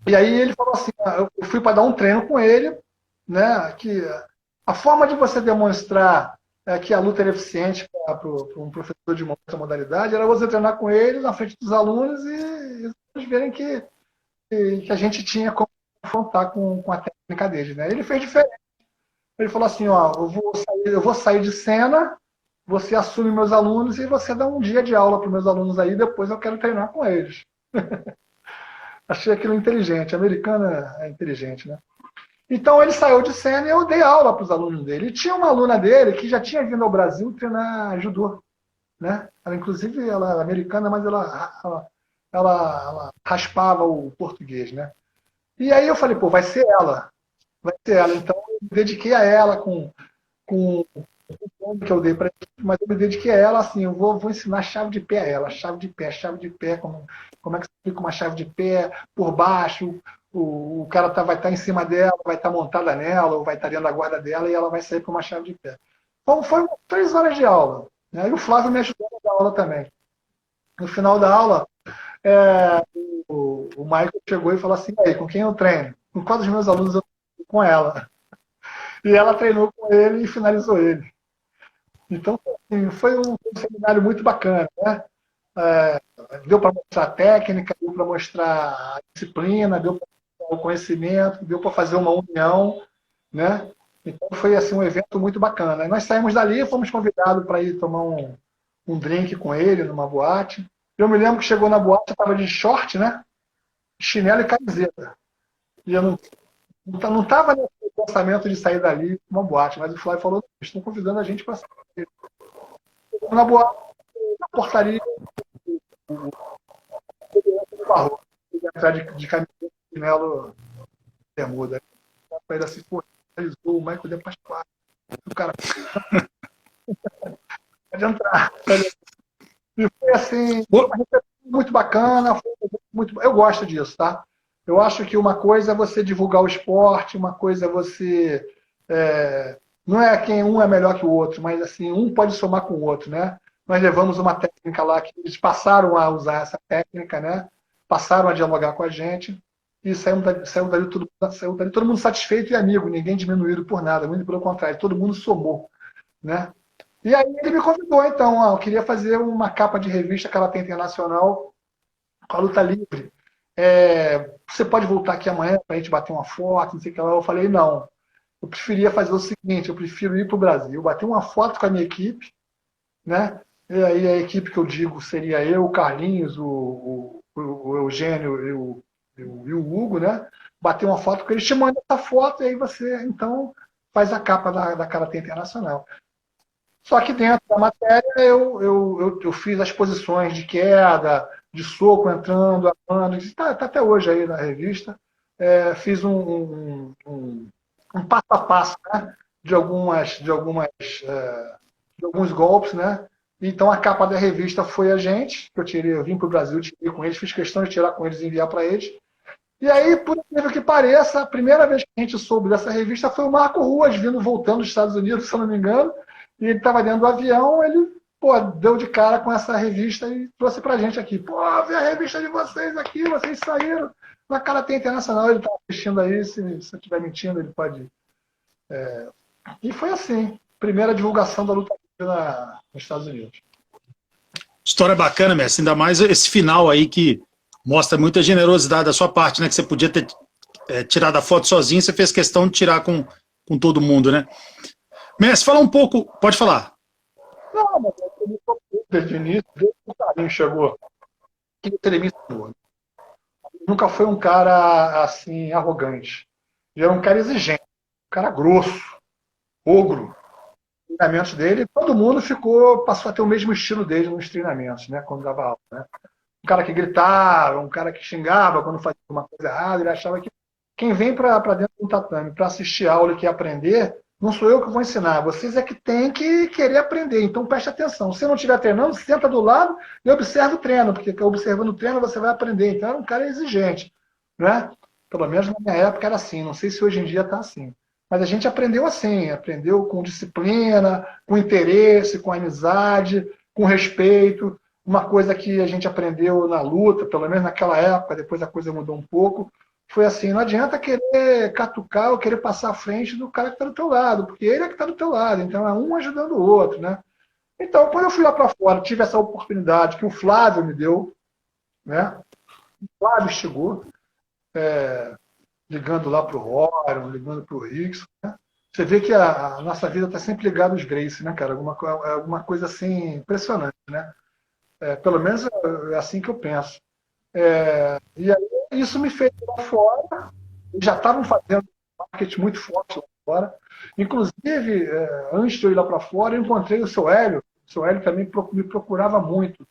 E aí ele falou assim, eu fui para dar um treino com ele, né? Que a forma de você demonstrar que a luta era eficiente para um professor de uma outra modalidade era você treinar com ele na frente dos alunos e eles verem que a gente tinha como confrontar com a técnica dele, né? Ele fez diferente. Ele falou assim, ó, eu vou sair de cena, você assume meus alunos e você dá um dia de aula para meus alunos aí, depois eu quero treinar com eles. Achei aquilo inteligente. Americano é inteligente, né? Então ele saiu de cena e eu dei aula para os alunos dele. E tinha uma aluna dele que já tinha vindo ao Brasil treinar judô, né? Ela, inclusive, ela era americana, mas ela raspava o português, né? E aí eu falei, pô, vai ser ela. Vai ser ela. Então eu me dediquei a ela com o nome que eu dei para ele, mas eu me dediquei a ela assim, eu vou ensinar chave de pé a ela, chave de pé, como é que se fica uma chave de pé por baixo, o cara vai estar em cima dela, vai estar montada nela, ou vai estar dentro da guarda dela e ela vai sair com uma chave de pé. Então foi 3 horas de aula. Né? E o Flávio me ajudou na aula também. No final da aula, o Michael chegou e falou assim, aí, com quem eu treino? Com qual dos meus alunos eu treino? Com ela. E ela treinou com ele e finalizou ele. Então, assim, foi um seminário muito bacana, né? Deu para mostrar a técnica, deu para mostrar a disciplina, deu para mostrar o conhecimento, deu para fazer uma união, né? Então foi assim um evento muito bacana. E nós saímos dali e fomos convidados para ir tomar um drink com ele numa boate. Eu me lembro que chegou na boate, estava de short, né? Chinelo e camiseta. E eu não estava nesse pensamento de sair dali uma boate, mas o Flávio falou, estão convidando a gente para sair. Na boate, na portaria, o barro, entrar de camiseta e chinelo bermuda. Para ele assim, pô, realizou o Michael de Pascoal. O cara pode entrar. E foi assim, uma recepção muito bacana, eu gosto disso, tá? Eu acho que uma coisa é você divulgar o esporte, uma coisa é você. Não é quem um é melhor que o outro, mas assim, um pode somar com o outro, né? Nós levamos uma técnica lá que eles passaram a usar essa técnica, né? Passaram a dialogar com a gente e saiu dali todo mundo satisfeito e amigo, ninguém diminuído por nada, muito pelo contrário, todo mundo somou, né? E aí ele me convidou, então, eu queria fazer uma capa de revista Karatê Internacional com a luta livre. Você pode voltar aqui amanhã para a gente bater uma foto, não sei o que lá. Eu falei, não. Eu preferia fazer o seguinte, eu prefiro ir para o Brasil, bater uma foto com a minha equipe, né? E aí a equipe que eu digo seria eu, o Carlinhos, o Eugênio e o Hugo, né? Bater uma foto com eles, te manda essa foto e aí você, então, faz a capa da Karatê Internacional. Só que dentro da matéria eu fiz as posições de queda, de soco entrando, amando, está até hoje aí na revista. Fiz um passo a passo, né, de alguns golpes, né? Então a capa da revista foi a gente, que eu vim para o Brasil, tirei com eles, fiz questão de tirar com eles e enviar para eles. E aí, por incrível que pareça, a primeira vez que a gente soube dessa revista foi o Marco Ruas, voltando dos Estados Unidos, se eu não me engano, e ele estava dentro do avião, ele deu de cara com essa revista e trouxe pra gente aqui. Pô, vê a revista de vocês aqui, vocês saíram na Karatê Internacional. Ele estava assistindo aí, se eu estiver mentindo, ele pode... E foi assim, primeira divulgação da luta nos Estados Unidos. História bacana, mestre, ainda mais esse final aí que mostra muita generosidade da sua parte, né? Que você podia ter tirado a foto sozinho, você fez questão de tirar com todo mundo, né? Mestre, fala um pouco, pode falar. Não, mas desde o início, desde que o Carlinhos chegou, ele me ensinou. Nunca foi um cara assim, arrogante. Ele era um cara exigente, um cara grosso, ogro. Os treinamentos dele, todo mundo passou a ter o mesmo estilo dele nos treinamentos, né? Quando dava aula, né? Um cara que gritava, um cara que xingava quando fazia uma coisa errada, ele achava que quem vem para dentro do tatame para assistir a aula e quer aprender, não sou eu que vou ensinar, vocês é que tem que querer aprender, então preste atenção. Se não estiver treinando, senta do lado e observa o treino, porque observando o treino você vai aprender. Então era um cara exigente, né? Pelo menos na minha época era assim, não sei se hoje em dia está assim. Mas a gente aprendeu assim, aprendeu com disciplina, com interesse, com amizade, com respeito. Uma coisa que a gente aprendeu na luta, pelo menos naquela época, depois a coisa mudou um pouco, foi assim, não adianta querer catucar ou querer passar à frente do cara que está do teu lado, porque ele é que está do teu lado, então é um ajudando o outro, né? Então, quando eu fui lá para fora, tive essa oportunidade que o Flávio me deu, né? O Flávio chegou, ligando lá para o Rorion, ligando para o Rickson, né? Você vê que a nossa vida está sempre ligada aos Gracie, né, cara? Alguma coisa assim impressionante, né? Pelo menos é assim que eu penso. E aí isso me fez ir lá fora. Já estavam fazendo marketing muito forte lá fora. Inclusive, antes de eu ir lá para fora, eu encontrei o seu Hélio. O seu Hélio também me procurava muito,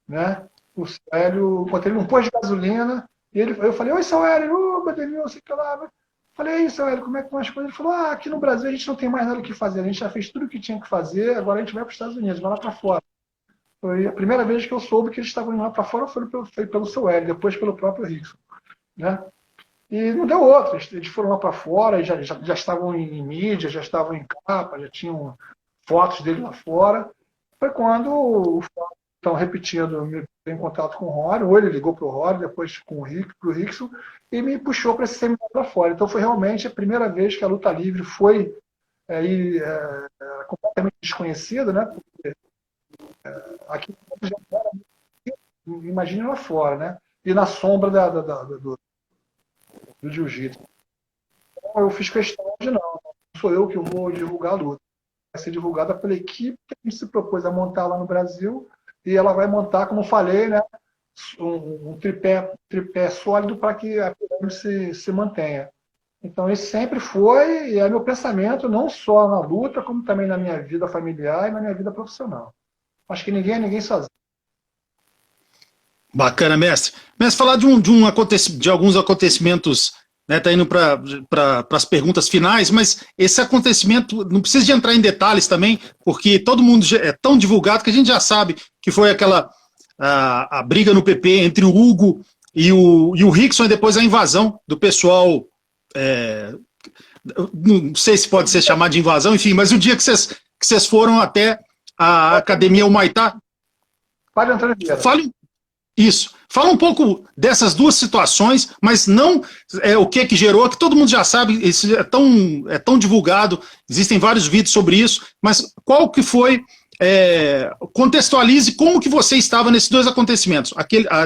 né? O seu Hélio, encontrei ele num posto de gasolina. E eu falei: oi, seu Hélio, Badenil, sei que lá. Falei: aí, seu Hélio, como é que estão as coisas? Ele falou: aqui no Brasil a gente não tem mais nada o que fazer. A gente já fez tudo o que tinha que fazer, agora a gente vai para os Estados Unidos, vai lá para fora. Foi a primeira vez que eu soube que eles estavam indo lá para fora, foi pelo seu Hélio, depois pelo próprio Rickson, né? E não deu outra. Eles foram lá para fora, já estavam em mídia, já estavam em capa, já tinham fotos dele lá fora. Foi quando o estão repetindo, me veio em contato com o Rory, ou ele ligou para o Rory, depois com o Rickson, e me puxou para esse seminário lá fora. Então foi realmente a primeira vez que a luta livre foi completamente desconhecida, né? Porque aqui já era, imagine lá fora, né? E na sombra do jiu-jitsu. Então eu fiz questão de não sou eu que vou divulgar a luta. Vai ser divulgada pela equipe que a gente se propôs a montar lá no Brasil, e ela vai montar, como falei, né, um tripé sólido para que a pirâmide se mantenha. Então, esse sempre foi e é meu pensamento, não só na luta, como também na minha vida familiar e na minha vida profissional. Acho que ninguém é ninguém sozinho. Bacana, mestre. Mestre, falar de alguns acontecimentos, né, tá indo para as perguntas finais, mas esse acontecimento, não precisa de entrar em detalhes também, porque todo mundo é tão divulgado que a gente já sabe que foi aquela a briga no PP entre o Hugo e o Rickson, e depois a invasão do pessoal, não sei se pode ser chamado de invasão, enfim, mas o dia que vocês foram até a Academia Humaitá. Pode entrar em Isso. Fala um pouco dessas duas situações, mas não o que gerou, que todo mundo já sabe, isso é tão divulgado, existem vários vídeos sobre isso, mas qual que foi, contextualize como que você estava nesses dois acontecimentos,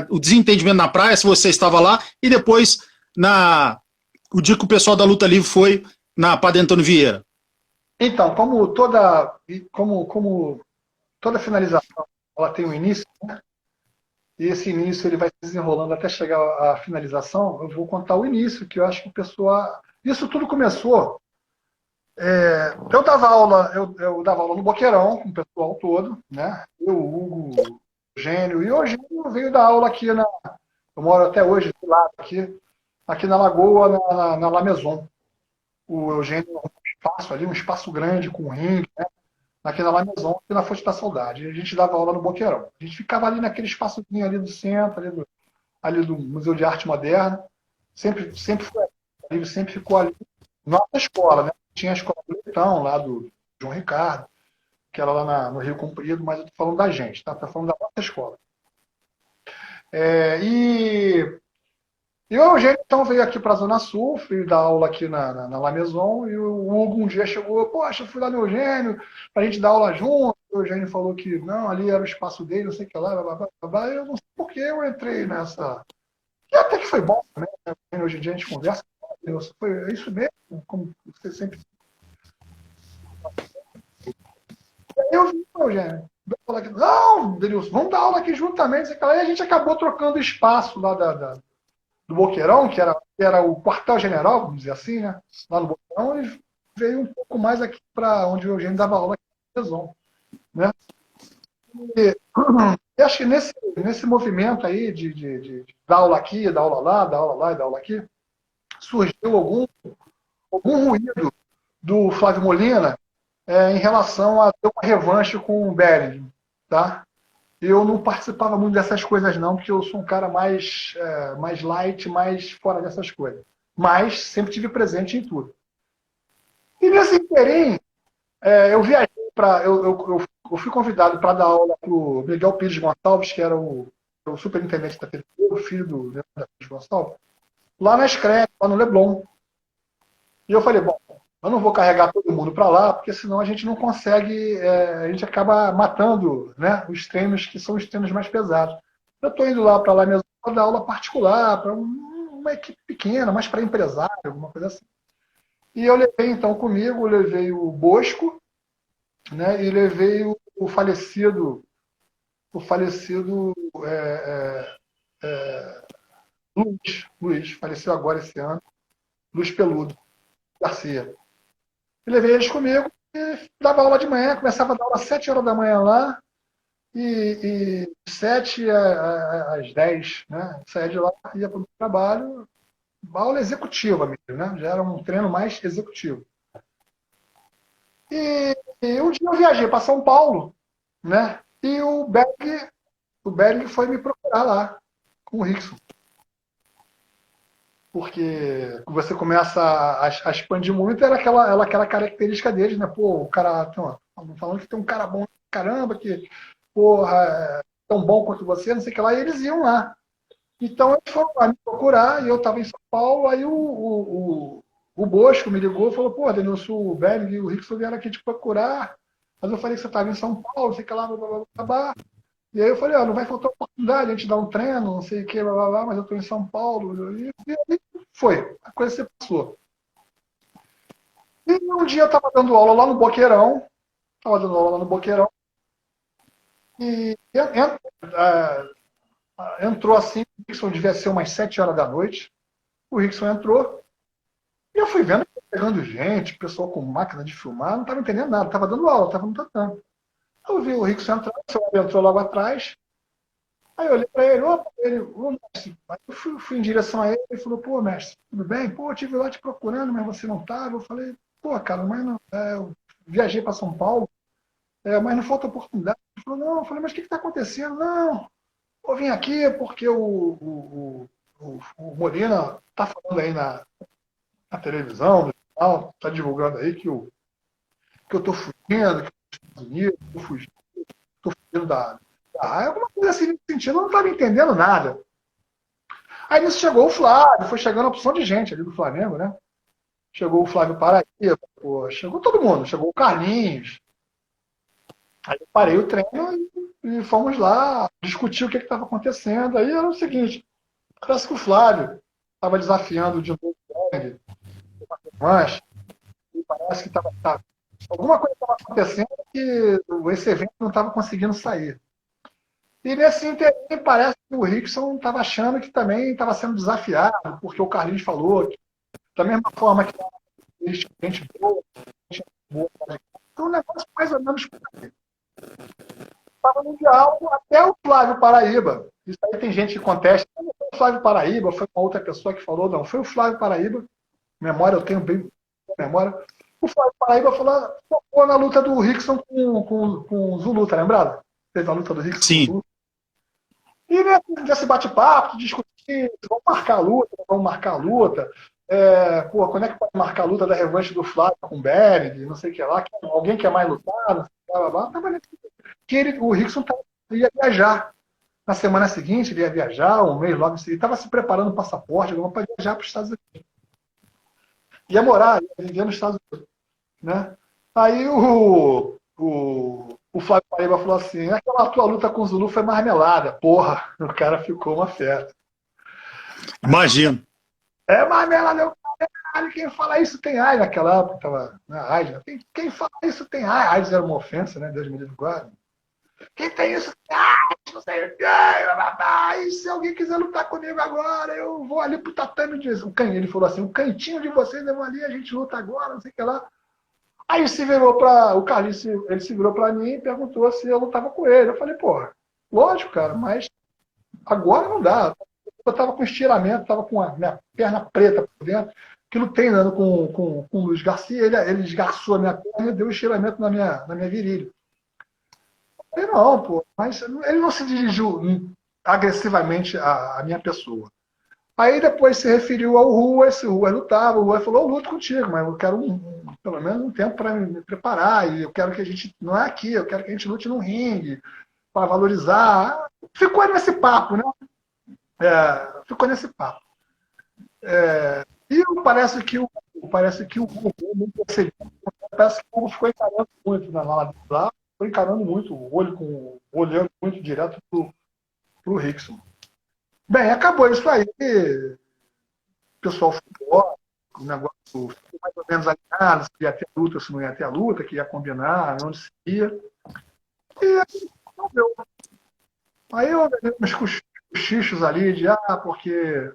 o desentendimento na praia, se você estava lá, e depois o dia que o pessoal da Luta Livre foi na Padre Antônio Vieira. Então, como toda finalização ela tem um início, né? E esse início ele vai se desenrolando até chegar à finalização, eu vou contar o início, que eu acho que o pessoal... Isso tudo começou... Eu dava aula no Boqueirão, com o pessoal todo, né? Eu, o Hugo, o Eugênio, e o Eugênio veio dar aula aqui eu moro até hoje do lado aqui na Lagoa, na La Maison. O Eugênio um espaço grande, com ringue, né? Aqui na La Maison, aqui na Fonte da Saudade. A gente dava aula no Boqueirão. A gente ficava ali naquele espaçozinho ali do centro, ali do Museu de Arte Moderna. Sempre foi ali, sempre ficou ali. Nossa escola, né? Tinha a escola do Leitão, lá do João Ricardo, que era lá no Rio Comprido, mas eu estou falando da gente, tá? Estou falando da nossa escola. E o Eugênio, então, veio aqui para a Zona Sul, fui dar aula aqui na La Maison, e o Hugo um dia chegou: poxa, eu fui lá no Eugênio, para a gente dar aula junto. O Eugênio falou que não, ali era o espaço dele, não sei o que lá, blá, blá, blá, blá. Eu não sei por que eu entrei nessa. E até que foi bom também, né? Hoje em dia a gente conversa, foi isso mesmo, como você sempre. E aí eu vi o Eugênio: não, Denilson, vamos dar aula aqui juntamente, sei que lá. E a gente acabou trocando espaço lá do Boqueirão, que era o quartel-general, vamos dizer assim, né? Lá no Boqueirão, e veio um pouco mais aqui para onde o Eugênio dava aula aqui na Maison, né? E acho que nesse movimento aí de dar aula aqui, dar aula lá, dar aula lá e dar aula aqui, surgiu algum ruído do Flávio Molina em relação a ter uma revanche com o Behring, tá? Eu não participava muito dessas coisas não, porque eu sou um cara mais light, mais fora dessas coisas. Mas sempre tive presente em tudo. E nesse interim, eu viajei para... Eu fui convidado para dar aula para o Miguel Pires Gonçalves, que era o superintendente da TV, o filho do Leandro Pires Gonçalves, lá na Screen, lá no Leblon. E eu falei: bom, eu não vou carregar todo mundo para lá, porque senão a gente não consegue, a gente acaba matando, né, os treinos que são os treinos mais pesados. Eu estou indo lá para lá mesmo para dar aula particular, para uma equipe pequena, mais para empresário, alguma coisa assim. E eu levei então comigo, levei o Bosco, né, e levei o falecido Luiz, faleceu agora esse ano, Luiz Peludo Garcia. E levei eles comigo e dava aula de manhã, começava a dar aula às 7 horas da manhã lá, e 7 às 10, né? Saía de lá, ia para o trabalho, aula executiva mesmo, né? Já era um treino mais executivo. E um dia eu viajei para São Paulo, né? E o Berg foi me procurar lá, com o Rickson. Porque você começa a expandir muito, era aquela característica deles, né? Pô, o cara, falando que tem um cara bom, caramba, que, porra, é tão bom quanto você, não sei o que lá, e eles iam lá. Então eles foram lá me procurar, e eu estava em São Paulo, aí o Bosco me ligou e falou, pô, Denilson, o Berg e o Rickson vieram aqui te procurar, mas eu falei que você estava em São Paulo, não sei o que lá, blá, blá, blá, blá, blá. E aí eu falei, não vai faltar oportunidade, a gente dá um treino, não sei o que, blá, blá, blá, mas eu estou em São Paulo. E aí foi, a coisa se passou. E um dia eu estava dando aula lá no Boqueirão, e entrou assim, o Rickson devia ser umas 7 horas da noite, o Rickson entrou, e eu fui vendo, pegando gente, pessoal com máquina de filmar, não estava entendendo nada, estava dando aula, estava no tatame. Eu vi o Rickson entrar, o senhor entrou logo atrás. Aí eu olhei para ele, opa, ô mestre. Aí eu fui em direção a ele, ele falou, pô, mestre, tudo bem? Pô, eu estive lá te procurando, mas você não estava. Eu falei, pô, cara, mas não, eu viajei para São Paulo, mas não falta oportunidade. Ele falou, não, eu falei, mas o que está acontecendo? Não, eu vim aqui porque o Molina está falando aí na televisão, no jornal, está divulgando aí que eu estou fugindo, que eu estou nos Estados Unidos, estou fugindo da alguma coisa assim nesse sentido, eu não estava entendendo nada. Aí nisso chegou o Flávio, foi chegando a opção de gente ali do Flamengo, né? Chegou o Flávio Paraíba, pô, chegou todo mundo, chegou o Carlinhos. Aí eu parei o treino e fomos lá discutir o que estava acontecendo. Aí era o seguinte, parece que o Flávio estava desafiando de novo o Berg, mas parece que alguma coisa estava acontecendo que esse evento não estava conseguindo sair. E nesse interim, parece que o Rickson estava achando que também estava sendo desafiado, porque o Carlinhos falou que, da mesma forma que gente boa, então o negócio mais ou menos estava no diálogo até o Flávio Paraíba. Isso aí tem gente que contesta, não foi o Flávio Paraíba, foi uma outra pessoa que falou, não, foi o Flávio Paraíba, memória, eu tenho bem memória. O Flávio Paraíba falou na luta do Rickson com o Zulu, tá lembrado? Teve a luta do Rickson com o Zulu. E nesse bate-papo, discutir se vão marcar a luta, não vão marcar a luta. Quando é que pode marcar a luta da revanche do Flávio com o Berg, não sei o que lá, alguém quer mais lutar, não sei o que lá, blá, blá. O Rickson ia viajar. Na semana seguinte, ele ia viajar, um mês logo em seguida, estava se preparando o passaporte para viajar para os Estados Unidos. Ia morar, ia viver nos Estados Unidos. Né? Aí o Flávio Paraíba falou assim, aquela tua luta com o Zulu foi marmelada. Porra, o cara ficou uma festa. Imagino. Marmelada, caralho, quem fala isso tem AIDS. Naquela época tava na AIDS. Quem fala isso tem AIDS. AIDS era uma ofensa, né? Deus me livre guarda. Quem tem isso tem AIDS, não sei o que. E se alguém quiser lutar comigo agora, eu vou ali pro tatame de... Ele falou assim, o cantinho de vocês, eu vou ali, a gente luta agora, não sei o que lá. Aí o Carlinhos, ele se virou para mim e perguntou se eu lutava com ele. Eu falei, porra, lógico, cara, mas agora não dá. Eu tava com estiramento, tava com a minha perna preta por dentro, aquilo treinando com o Luiz Garcia, ele esgarçou a minha perna e deu estiramento na minha virilha. Eu falei, não, pô, mas ele não se dirigiu agressivamente à minha pessoa. Aí depois se referiu ao Ruas, o Ruas lutava, o Ruas falou, eu luto contigo, mas eu quero pelo menos um tempo para me preparar, e eu quero que a gente, não é aqui, eu quero que a gente lute no ringue, para valorizar. Ficou nesse papo, né? Ficou nesse papo. E parece que o Hugo não percebeu, parece que o Hugo ficou encarando muito na lá, ficou encarando muito, olhando muito direto pro Rickson. Bem, acabou isso aí. pessoal foi embora, o negócio ficou mais ou menos alinhado, se ia ter luta, se não ia ter a luta, que ia combinar, onde se ia. E aí, não deu. Aí eu dei uns cochichos ali de, porque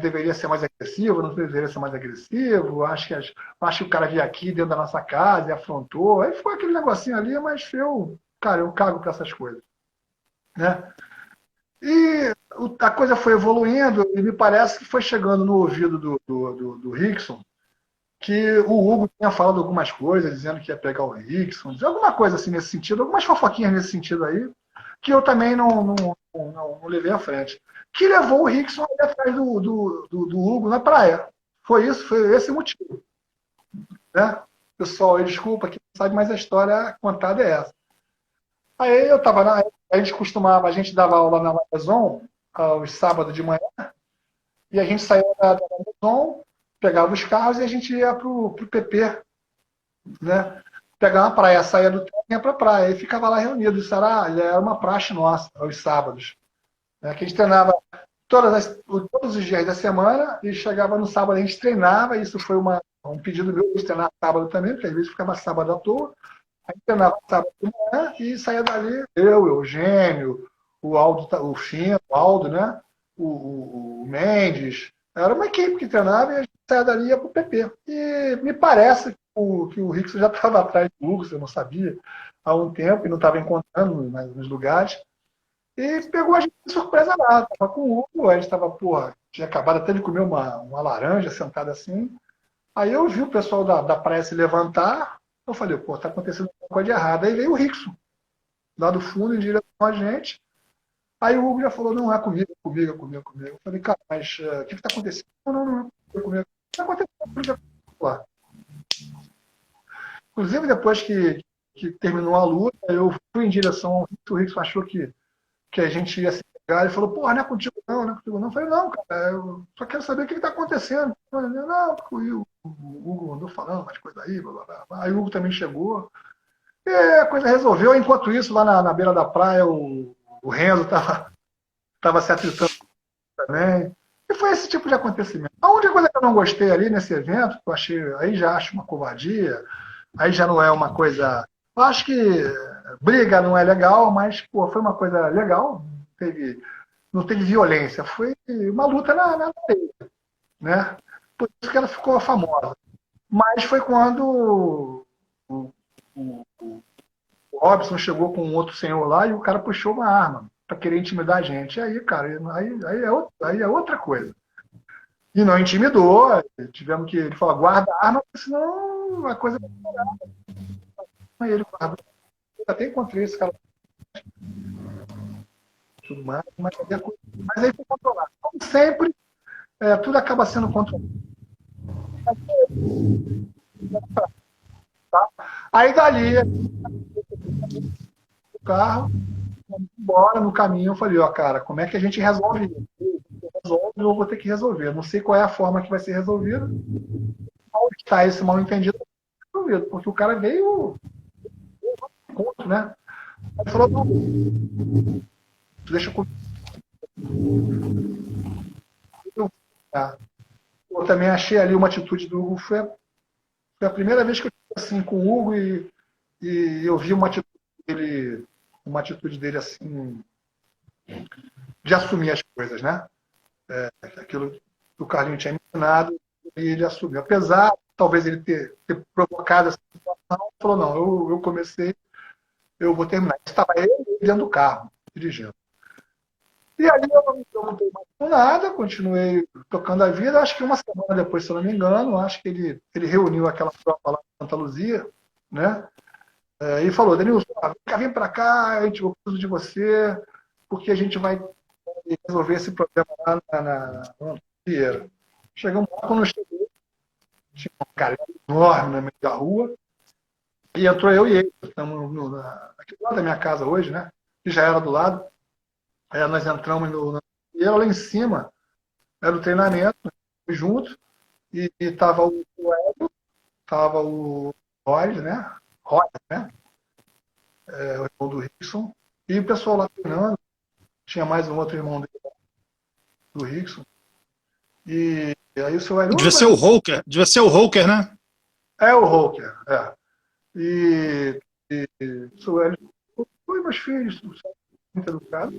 deveria ser mais agressivo, não deveria ser mais agressivo, acho que o cara veio aqui dentro da nossa casa e afrontou. Aí foi aquele negocinho ali, mas cara, eu cago para essas coisas, né? E a coisa foi evoluindo e me parece que foi chegando no ouvido do Rickson que o Hugo tinha falado algumas coisas, dizendo que ia pegar o Rickson, alguma coisa assim nesse sentido, algumas fofoquinhas nesse sentido aí, que eu também não levei à frente. Que levou o Rickson ali atrás do Hugo na praia. Foi isso, foi esse o motivo. Né? Pessoal, aí, desculpa, quem sabe, mas a história contada é essa. Aí eu estava a gente dava aula na Maison, aos sábados de manhã, e a gente saía da Maison, pegava os carros e a gente ia pro PP, né? Pegar uma praia, saía do trem e ia pra praia. E ficava lá reunido. Isso era uma praxe nossa, aos sábados. Né? Que a gente treinava todos os dias da semana e chegava no sábado a gente treinava. Isso foi um pedido meu de treinar sábado também, porque às vezes ficava sábado à toa. A gente treinava sábado de manhã e saía dali, eu, o Eugênio, o Aldo, o Fino, o Aldo, né? O Mendes. Era uma equipe que treinava e a gente saía dali e ia para o PP. E me parece que o Rickson já estava atrás do Hugo, eu não sabia, há um tempo, e não estava encontrando nos lugares. E pegou a gente de surpresa lá. Estava com o Hugo, a gente estava, porra, tinha acabado até de comer uma laranja sentada assim. Aí eu vi o pessoal da praia se levantar, eu falei, pô, tá acontecendo alguma coisa de errado. Aí veio o Rickson, lá do fundo, em direção a gente. Aí o Hugo já falou, não, é comigo, é comigo, é comigo, é comigo. Eu falei, cara, mas o que está acontecendo? Não, é comigo. O que está acontecendo? Lá. Inclusive, depois que terminou a luta, eu fui em direção ao Rickson, o Rickson achou que a gente ia se pegar. Ele falou, porra, não é contigo não, não é contigo não. Eu falei, não, cara, eu só quero saber o que está acontecendo. Eu falei, não, o Hugo andou falando umas coisas aí, blá, blá, blá. Aí o Hugo também chegou. E a coisa resolveu. Enquanto isso, lá na beira da praia, o Renzo estava se atritando também. E foi esse tipo de acontecimento. A única coisa que eu não gostei ali nesse evento, que eu achei, aí já acho uma covardia, aí já não é uma coisa. Eu acho que briga não é legal, mas pô, foi uma coisa legal. Não teve violência, foi uma luta na areia, né? Por isso que ela ficou famosa. Mas foi quando o Robson chegou com um outro senhor lá e o cara puxou uma arma para querer intimidar a gente. E aí, cara, aí é outra coisa. E não intimidou, tivemos que ele falou, guarda a arma, porque senão a coisa vai piorar. Aí ele guardou. Eu até encontrei esse cara tudo mais, mas aí foi controlado. Como sempre, tudo acaba sendo controlado. Tá? Aí dali, o carro, embora no caminho, eu falei, ó, cara, como é que a gente resolve isso? Resolve, eu vou ter que resolver. Eu não sei qual é a forma que vai ser resolvida. Onde está esse mal entendido, porque o cara veio contra, né? Ele falou, não, deixa eu eu também achei ali uma atitude do Hugo, foi a primeira vez que eu tive assim com o Hugo e eu vi uma atitude dele assim, de assumir as coisas, né? Aquilo que o Carlinho tinha me ensinado e ele assumiu. Apesar, talvez ele ter provocado essa situação, ele falou, não, eu comecei, eu vou terminar. Estava ele dentro do carro, dirigindo. E aí eu não tenho mais com nada, continuei tocando a vida. Acho que uma semana depois, se eu não me engano, acho que ele reuniu aquela tropa lá em Santa Luzia, né? E falou, Denilson, vem para cá, eu preciso de você, porque a gente vai resolver esse problema lá na Fieira. Chegamos lá, quando eu cheguei, tinha um cara enorme no meio da rua, e entrou eu e ele. Estamos aqui do lado da minha casa hoje, né? Que já era do lado. Nós entramos na Fieira, lá em cima, era o treinamento, junto, e estava o Hélio, estava o Roy, né? O irmão do Rickson, e o pessoal lá treinando. Tinha mais um outro irmão dele, do Rickson. E E aí o seu Hélio... Devia ser o Roker, né? É o Roker, é. E o seu Hélio... Oi, meus filhos, muito educado.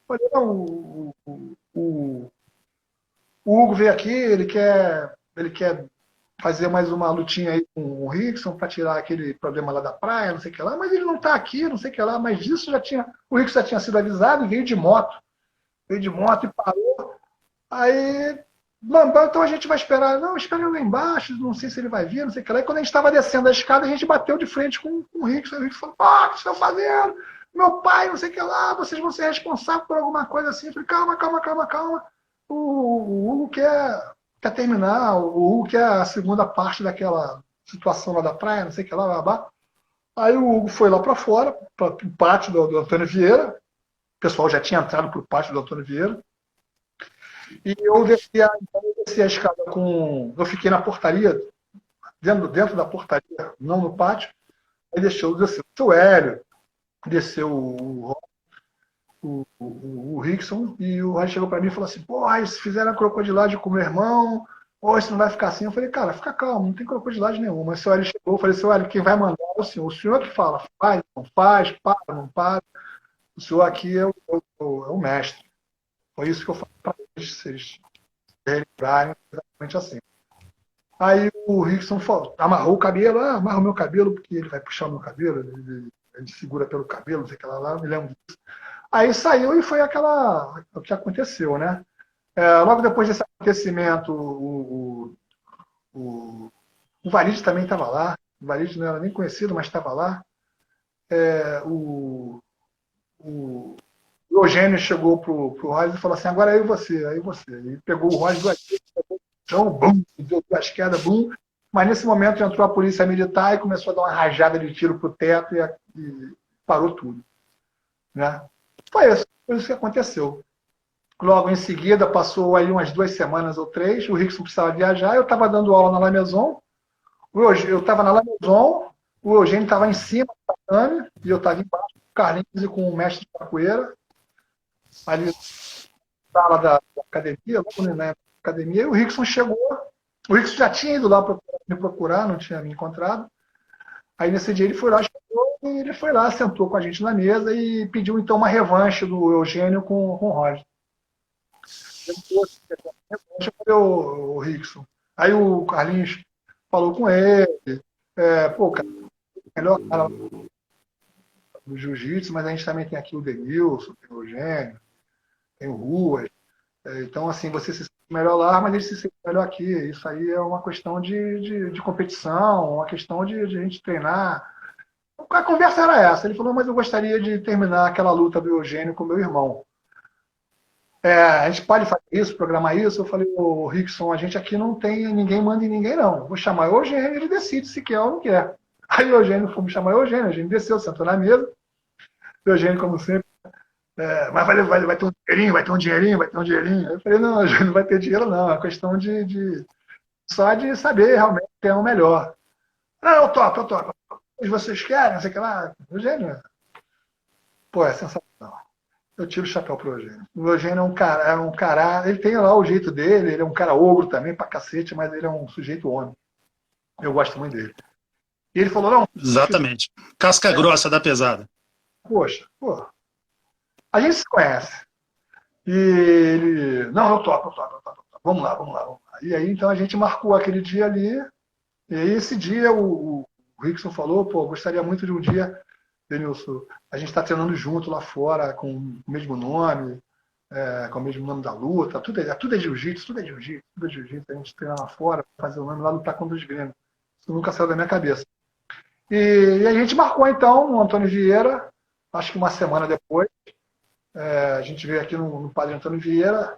Olha, não, o Hugo veio aqui, ele quer fazer mais uma lutinha aí com o Rickson para tirar aquele problema lá da praia, não sei o que lá, mas ele não está aqui, não sei o que lá, mas disso o Rickson já tinha sido avisado e veio de moto e parou. Aí, mano, então a gente vai esperar. Não, espera lá embaixo, não sei se ele vai vir, não sei o que lá. E quando a gente estava descendo a escada, a gente bateu de frente com o Rickson. O Rickson falou, o que vocês estão fazendo? Meu pai, não sei o que lá, vocês vão ser responsáveis por alguma coisa assim. Eu falei, calma. O Hugo quer terminar, o Hugo quer a segunda parte daquela situação lá da praia, não sei o que lá, babá. Aí o Hugo foi lá para fora, para o pátio do Antônio Vieira. O pessoal já tinha entrado para o pátio do Antônio Vieira. E eu desci a escada com... Eu fiquei na portaria, dentro da portaria, não no pátio. Aí desceu o seu Hélio, desceu o Rickson, e o Rai chegou para mim e falou assim, pô, se fizeram a crocodilagem com o meu irmão, pô, isso não vai ficar assim. Eu falei, cara, fica calmo, não tem crocodilagem nenhuma. Mas o seu Hélio chegou, eu falei, seu Hélio, quem vai mandar é o senhor que fala, faz, não faz, para, não para. O senhor aqui é o mestre. Foi isso que eu falei para eles, se eles relembrarem exatamente assim. Aí o Rickson amarrou o cabelo, amarra o meu cabelo, porque ele vai puxar o meu cabelo, ele segura pelo cabelo, não sei o que lá, me lembro disso. Aí saiu e foi o que aconteceu, né? Logo depois desse acontecimento, o Valide também estava lá. O Valide não era nem conhecido, mas estava lá. O Eugênio chegou pro Royce e falou assim, agora aí você. E pegou o Royce do chão, bum, deu duas quedas, bum. Mas nesse momento entrou a polícia militar e começou a dar uma rajada de tiro pro teto e parou tudo. Né? Foi isso que aconteceu. Logo em seguida, passou aí umas 2 semanas ou 3, o Rickson precisava viajar, eu estava dando aula na La Maison, eu estava na La Maison, o Eugênio estava em cima do tatame, e eu estava embaixo com o Carlinhos e com o mestre de capoeira, ali na sala da academia, logo na academia, e o Rickson chegou, o Rickson já tinha ido lá me procurar, não tinha me encontrado, aí nesse dia ele foi lá, ele foi lá, sentou com a gente na mesa e pediu então uma revanche do Eugênio com o Roger. Eu falei, o Rickson. Aí o Carlinhos falou com ele, pô, cara, melhor cara do jiu-jitsu, mas a gente também tem aqui o Denilson, tem o Eugênio, tem o Ruas. Então, assim, você se sente melhor lá, mas ele se sente melhor aqui. Isso aí é uma questão de competição, uma questão de a gente treinar. A conversa era essa. Ele falou, mas eu gostaria de terminar aquela luta do Eugênio com meu irmão. A gente pode fazer isso, programar isso? Eu falei, ô Rickson, a gente aqui não tem, ninguém manda em ninguém, não. Vou chamar o Eugênio, ele decide se quer ou não quer. Aí o Eugênio, fomos chamar o Eugênio desceu, sentou na mesa. O Eugênio, como sempre, mas vai ter um dinheirinho, vai ter um dinheirinho, vai ter um dinheirinho. Eu falei, não, Eugênio, não vai ter dinheiro, não. É uma questão só de saber realmente quem é o melhor. Não, eu topo. Vocês querem, não sei o que lá. Eugênio, pô, é sensacional. Eu tiro o chapéu pro Eugênio. O Eugênio é um cara, ele tem lá o jeito dele, ele é um cara ogro também pra cacete, mas ele é um sujeito homem. Eu gosto muito dele. E ele falou, não... Exatamente. Casca grossa da pesada. Poxa, pô. A gente se conhece. E ele... Não, eu topo. Vamos lá. E aí, então, a gente marcou aquele dia ali. E aí, esse dia, o Rickson falou, pô, gostaria muito de um dia... Denilson, a gente está treinando junto lá fora, com o mesmo nome, com o mesmo nome da luta, tudo é jiu-jitsu, a gente treina lá fora, fazer o nome lá, lutar contra os gringos. Isso nunca saiu da minha cabeça. E a gente marcou então no Antônio Vieira, acho que uma semana depois, a gente veio aqui no Padre Antônio Vieira,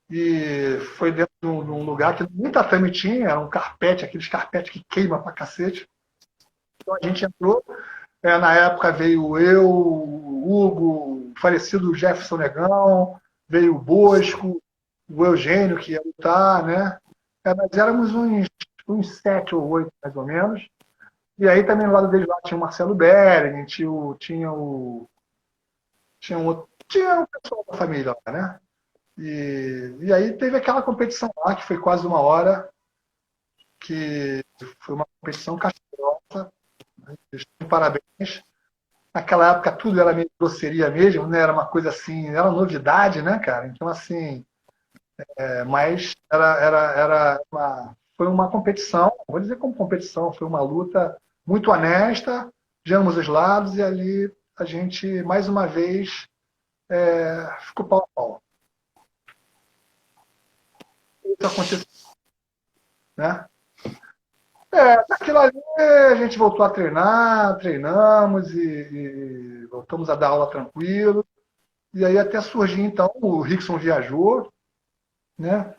e foi dentro de um lugar que nem tatame tinha, era um carpete, aqueles carpetes que queima pra cacete. Então a gente entrou. Na época veio eu, o Hugo, o falecido Jefferson Negão, veio o Bosco, o Eugênio, que ia lutar, né? Nós éramos uns 7 ou 8, mais ou menos. E aí também do lado deles lá tinha o Marcelo Bering, tinha um pessoal da família lá, né? E aí teve aquela competição lá, que foi quase 1 hora, que foi uma competição castrosa. Parabéns. Naquela época tudo era meio grosseria mesmo, né? Era uma coisa assim, era novidade, né, cara? Então, assim, mas foi uma competição, vou dizer como competição, foi uma luta muito honesta de ambos os lados, e ali a gente, mais uma vez, ficou pau a pau. Isso aconteceu, né? Daquilo ali a gente voltou a treinar, treinamos e voltamos a dar aula tranquilo. E aí até surgiu, então, o Rickson viajou, né?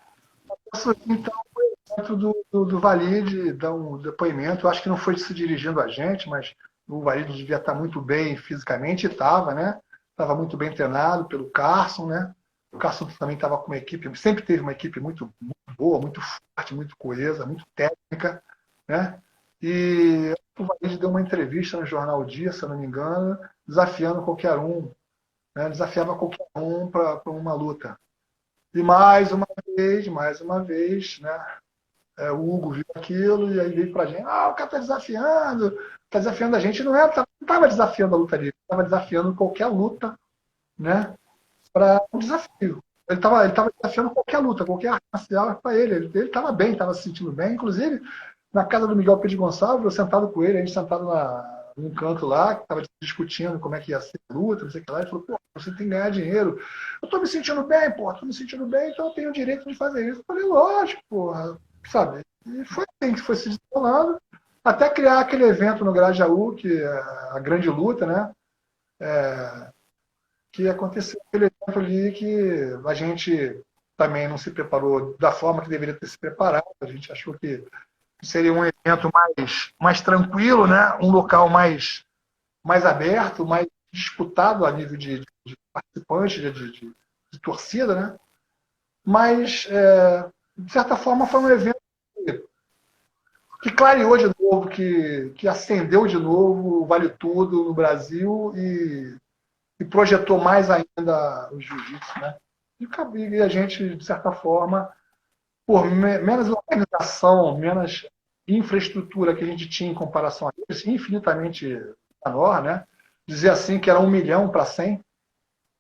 Até surgiu, então, o evento do Valide dar um depoimento. Eu acho que não foi se dirigindo a gente, mas o Valide devia estar muito bem fisicamente, e estava, né? Estava muito bem treinado pelo Carson, né? O Carson também estava com uma equipe, sempre teve uma equipe muito, muito boa, muito forte, muito coesa, muito técnica, né? E o Valide deu uma entrevista no Jornal o Dia, se eu não me engano, desafiando qualquer um, né? Desafiava qualquer um para uma luta. E mais uma vez, né? O Hugo viu aquilo e aí veio pra gente, o cara tá desafiando a gente, não estava desafiando a luta livre, estava desafiando qualquer luta, né? Para um desafio. Ele tava desafiando qualquer luta, qualquer arte marcial para ele. Ele estava bem, estava se sentindo bem. Inclusive, na casa do Miguel Pires Gonçalves, eu sentado com ele, a gente sentado num canto lá, que estava discutindo como é que ia ser a luta, não sei o que lá. Ele falou, pô, você tem que ganhar dinheiro. Eu estou me sentindo bem, pô, estou me sentindo bem, então eu tenho o direito de fazer isso. Eu falei, lógico, porra, sabe? E foi assim que foi se desenrolando, até criar aquele evento no Grajaú, que é a grande luta, né? Que aconteceu aquele evento ali que a gente também não se preparou da forma que deveria ter se preparado. A gente achou que seria um evento mais tranquilo, né? Um local mais aberto, mais disputado a nível de participantes, de torcida, né? Mas, de certa forma, foi um evento que clareou de novo, que acendeu de novo o Vale Tudo no Brasil e projetou mais ainda o jiu-jitsu, né? E a gente, de certa forma, por menos organização, menos infraestrutura que a gente tinha em comparação a eles, infinitamente menor, né? Dizer assim que era 1 milhão para 100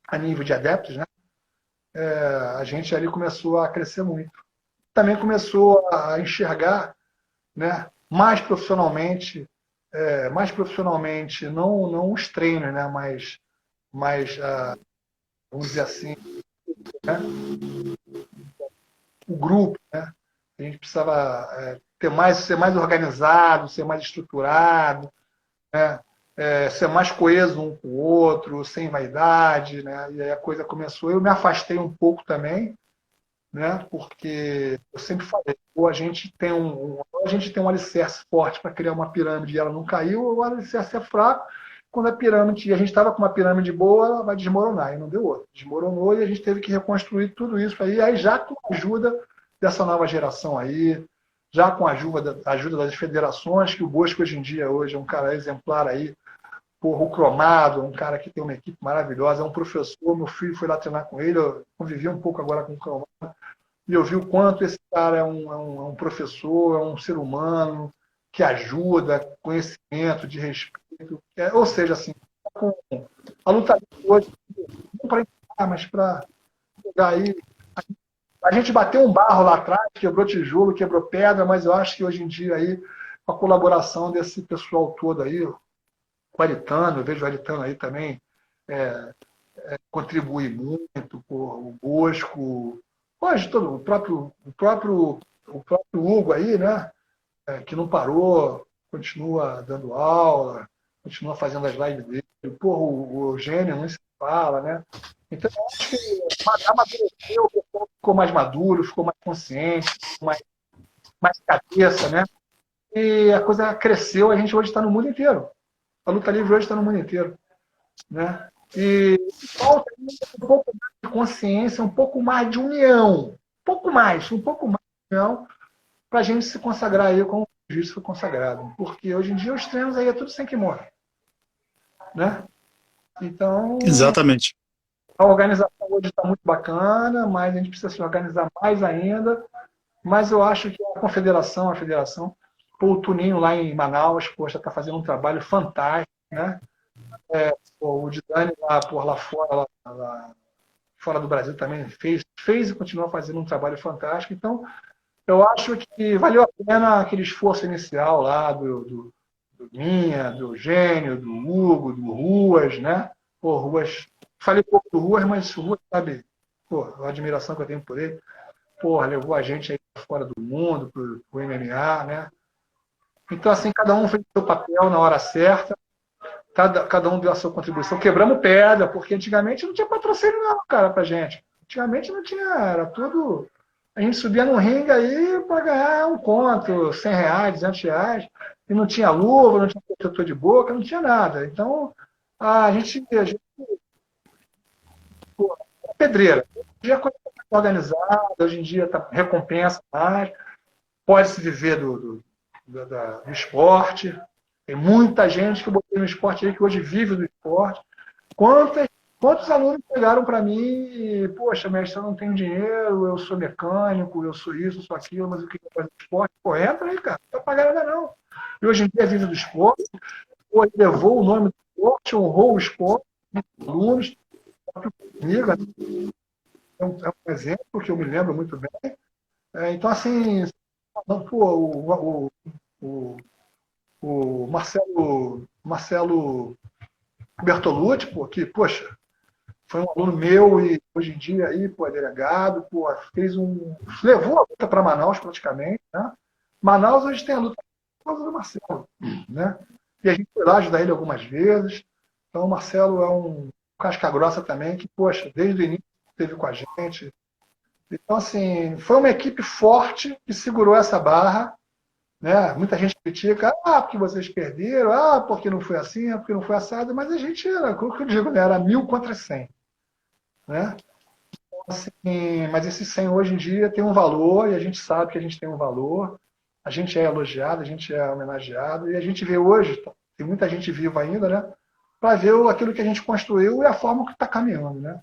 a nível de adeptos, né? A gente ali começou a crescer muito. Também começou a enxergar, né, mais profissionalmente, não os treinos, né, mas vamos dizer assim, né, o grupo, né? A gente precisava ser mais organizado, ser mais estruturado, né? Ser mais coeso um com o outro, sem vaidade, né? E aí a coisa começou. Eu me afastei um pouco também, né? Porque eu sempre falei, ou a gente tem um alicerce forte para criar uma pirâmide e ela não caiu, ou o alicerce é fraco. Quando a pirâmide, e a gente estava com uma pirâmide boa, ela vai desmoronar, e não deu outra. Desmoronou e a gente teve que reconstruir tudo isso aí já com a ajuda dessa nova geração aí, já com a ajuda das federações, que o Bosco hoje é um cara exemplar aí, porra, o Cromado, um cara que tem uma equipe maravilhosa, é um professor, meu filho foi lá treinar com ele, eu convivi um pouco agora com o Cromado, e eu vi o quanto esse cara é um professor, é um ser humano, que ajuda, conhecimento, de respeito. Ou seja, assim, a luta hoje, não para ensinar, mas para pegar aí. A gente bateu um barro lá atrás, quebrou tijolo, quebrou pedra, mas eu acho que hoje em dia aí, com a colaboração desse pessoal todo aí, o Aritano, eu vejo o Aritano aí também contribui muito, o Bosco, hoje todo, o próprio Hugo aí, né? Que não parou, continua dando aula, continua fazendo as lives dele. Porra, o Eugênio não se fala, né? Então, eu acho que amadureceu, o pessoal ficou mais maduro, ficou mais consciente, ficou mais cabeça, né? E a coisa cresceu, a gente hoje está no mundo inteiro. A luta livre hoje está no mundo inteiro, né? E falta um pouco mais de consciência, um pouco mais de união, um pouco mais de união, para a gente se consagrar aí como o jiu-jitsu foi consagrado. Porque hoje em dia os treinos aí é tudo sem kimono, né? Então, Exatamente. a organização hoje está muito bacana, mas a gente precisa se organizar mais ainda. Mas eu acho que a federação, pô, o Tuninho lá em Manaus, poxa, está fazendo um trabalho fantástico, né? Pô, o Didane lá fora, lá fora do Brasil também fez e continua fazendo um trabalho fantástico. Então, eu acho que valeu a pena aquele esforço inicial lá do Minha, do Eugênio, do Hugo, do Ruas, né? Pô, Ruas, falei pouco do Ruas, mas o Ruas, sabe, pô, a admiração que eu tenho por ele, pô, levou a gente aí pra fora do mundo, pro MMA, né? Então, assim, cada um fez o seu papel na hora certa, cada um deu a sua contribuição. Quebramos pedra, porque antigamente não tinha patrocínio não, cara, pra gente. Antigamente não tinha, era tudo... A gente subia no ringue aí para ganhar um conto, R$ 100, R$ 200, e não tinha luva, não tinha protetor de boca, não tinha nada. Então, a gente pô, é pedreira. Hoje em dia a coisa está organizada, hoje em dia tá, recompensa mais, pode-se viver do esporte. Tem muita gente que eu botei no esporte aí que hoje vive do esporte. Quantos alunos chegaram para mim e, poxa, mestre, eu não tenho dinheiro, eu sou mecânico, eu sou isso, eu sou aquilo, mas o que eu faço do esporte? Pô, entra aí, cara, não vai pagar nada não. E hoje em dia vive do esporte, pô, levou o nome do esporte, honrou o esporte, alunos, comigo, é um exemplo que eu me lembro muito bem. Então, assim, pô, o Marcelo Bertolucci, pô, que, poxa, foi um aluno meu e hoje em dia aí, pô, é delegado, pô, levou a luta para Manaus praticamente, né? Manaus hoje tem a luta por causa do Marcelo, né? E a gente foi lá ajudar ele algumas vezes. Então o Marcelo é um casca grossa também, que, poxa, desde o início esteve com a gente. Então, assim, foi uma equipe forte que segurou essa barra, né? Muita gente critica, porque vocês perderam, porque não foi assim, porque não foi assado, mas a gente era, como que eu digo, né? Era 1000 contra 100. Né? Assim, mas esse 100 hoje em dia tem um valor e a gente sabe que a gente tem um valor, a gente é elogiado, a gente é homenageado e a gente vê hoje, tem muita gente viva ainda, né? Para ver aquilo que a gente construiu e a forma que está caminhando, né?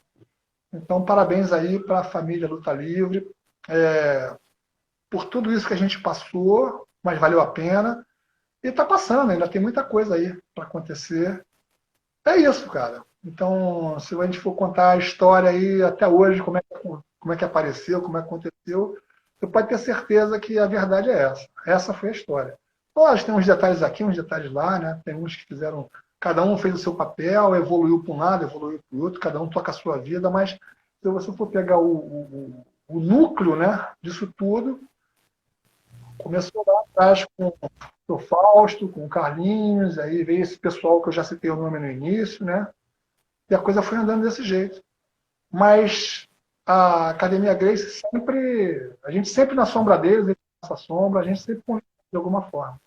Então, parabéns aí para a família Luta Livre, por tudo isso que a gente passou, mas valeu a pena e está passando, ainda tem muita coisa aí para acontecer. É isso, cara. Então, se a gente for contar a história aí até hoje, como é que apareceu, como é que aconteceu, você pode ter certeza que a verdade é essa. Essa foi a história. Lógico, tem uns detalhes aqui, uns detalhes lá, né? Tem uns que fizeram. Cada um fez o seu papel, evoluiu para um lado, evoluiu para o outro, cada um toca a sua vida, mas se você for pegar o núcleo, né, disso tudo, começou lá atrás com o Fausto, com o Carlinhos, aí veio esse pessoal que eu já citei o nome no início, né? E a coisa foi andando desse jeito. Mas a Academia Gracie sempre, a gente sempre na sombra deles, eles na nossa sombra, a gente sempre conviveu de alguma forma.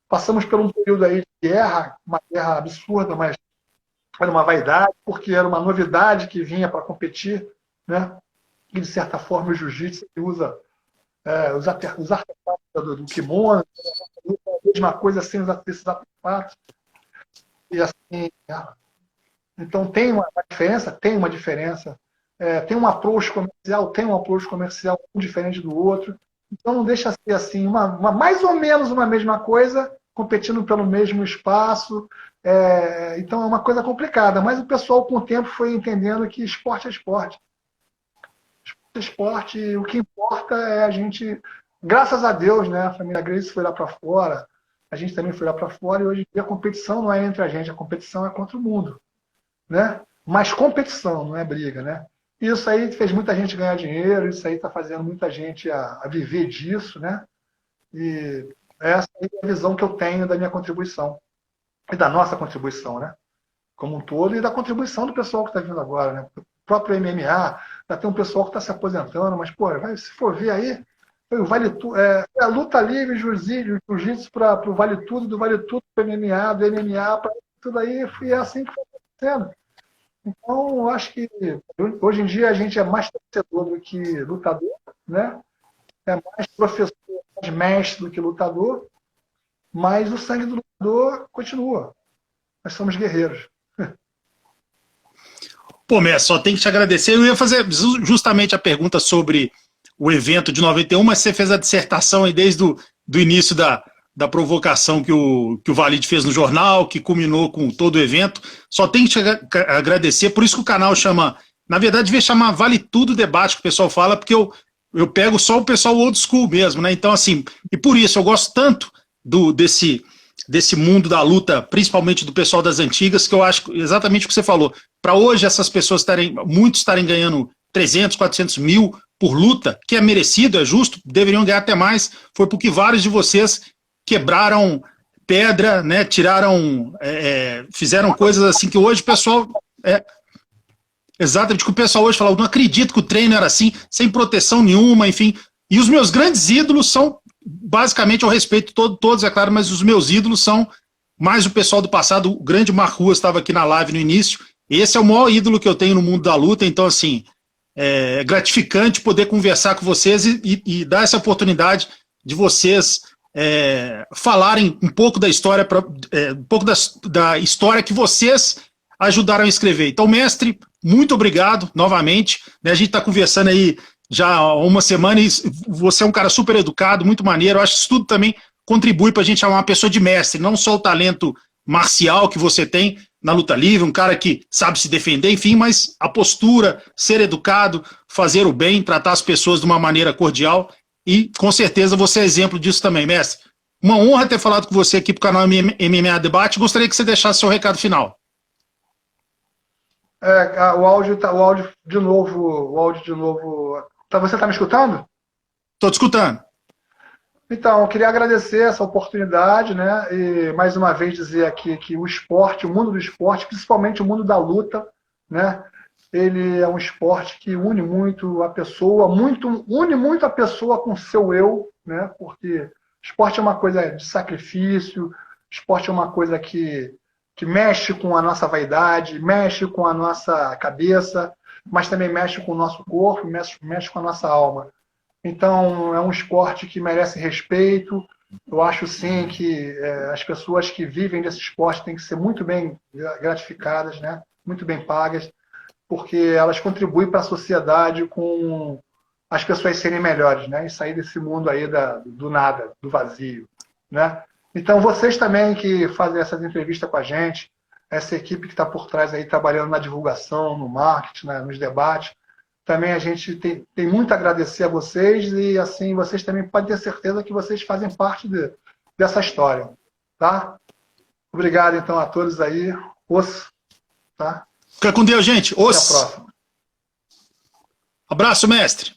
Passamos por um período aí de guerra, uma guerra absurda, mas era uma vaidade, porque era uma novidade que vinha para competir, né? E de certa forma o jiu-jitsu usa os artefatos do kimono, a mesma coisa sem esses artefatos. E assim, então tem uma diferença? Tem uma diferença. Tem um approach comercial um diferente do outro. Então não deixa ser assim, mais ou menos uma mesma coisa, competindo pelo mesmo espaço. Então é uma coisa complicada, mas o pessoal com o tempo foi entendendo que esporte é esporte. Esporte é esporte, o que importa é a gente, graças a Deus, né, a família Gracie foi lá para fora, a gente também foi lá para fora, e hoje em dia a competição não é entre a gente é contra o mundo. Né? Mas competição, não é briga, né? Isso aí fez muita gente ganhar dinheiro, isso aí está fazendo muita gente a viver disso, né? E essa é a visão que eu tenho da minha contribuição e da nossa contribuição, né? Como um todo e da contribuição do pessoal que está vindo agora, né? O próprio MMA, já tem um pessoal que está se aposentando, mas pô, se for ver aí, o Vale Tudo, a luta livre, jiu-jitsu para o Vale Tudo, do Vale Tudo para o MMA, do MMA para tudo aí, e é assim que foi acontecendo. Então, eu acho que hoje em dia a gente é mais torcedor do que lutador, né? É mais professor, mais mestre do que lutador, mas o sangue do lutador continua. Nós somos guerreiros. Pô, Messi, só tem que te agradecer. Eu ia fazer justamente a pergunta sobre o evento de 91, mas você fez a dissertação aí desde do início da provocação que o Valide fez no jornal, que culminou com todo o evento. Só tem que te agradecer, por isso que o canal chama, na verdade, devia chamar Vale Tudo Debate, que o pessoal fala, porque eu pego só o pessoal old school mesmo, né? Então, assim, e por isso eu gosto tanto desse mundo da luta, principalmente do pessoal das antigas, que eu acho exatamente o que você falou. Para hoje essas pessoas muitos estarem ganhando 300, 400 mil por luta, que é merecido, é justo, deveriam ganhar até mais, foi porque vários de vocês quebraram pedra, né, tiraram, fizeram coisas assim que hoje o pessoal... exatamente, que o pessoal hoje fala, eu não acredito que o treino era assim, sem proteção nenhuma, enfim. E os meus grandes ídolos são, basicamente, eu respeito todos, é claro, mas os meus ídolos são mais o pessoal do passado. O grande Marco Ruas estava aqui na live no início. Esse é o maior ídolo que eu tenho no mundo da luta, então, assim, é gratificante poder conversar com vocês e dar essa oportunidade de vocês falarem um pouco da história, um pouco da história que vocês ajudaram a escrever. Então, mestre, muito obrigado novamente. A gente está conversando aí já há uma semana e você é um cara super educado, muito maneiro. Eu acho que isso tudo também contribui para a gente chamar uma pessoa de mestre, não só o talento marcial que você tem na luta livre, um cara que sabe se defender, enfim, mas a postura, ser educado, fazer o bem, tratar as pessoas de uma maneira cordial e com certeza você é exemplo disso também, mestre. Uma honra ter falado com você aqui para o canal MMA Debate. Gostaria que você deixasse seu recado final. O áudio de novo. Você está me escutando? Estou te escutando. Então, eu queria agradecer essa oportunidade, né? E mais uma vez dizer aqui que o esporte, o mundo do esporte, principalmente o mundo da luta, né? Ele é um esporte que une muito a pessoa, une muito a pessoa com o seu eu, né? Porque esporte é uma coisa de sacrifício, esporte é uma coisa que mexe com a nossa vaidade, mexe com a nossa cabeça, mas também mexe com o nosso corpo, mexe com a nossa alma. Então, é um esporte que merece respeito. Eu acho, sim, que as pessoas que vivem desse esporte têm que ser muito bem gratificadas, né? Muito bem pagas, porque elas contribuem para a sociedade com as pessoas serem melhores, né? E sair desse mundo aí do nada, do vazio, né? Então, vocês também que fazem essas entrevistas com a gente, essa equipe que está por trás aí trabalhando na divulgação, no marketing, né, nos debates, também a gente tem muito a agradecer a vocês e, assim, vocês também podem ter certeza que vocês fazem parte dessa história, tá? Obrigado, então, a todos aí. Tá? Fica com Deus, gente. Até a próxima. Abraço, mestre.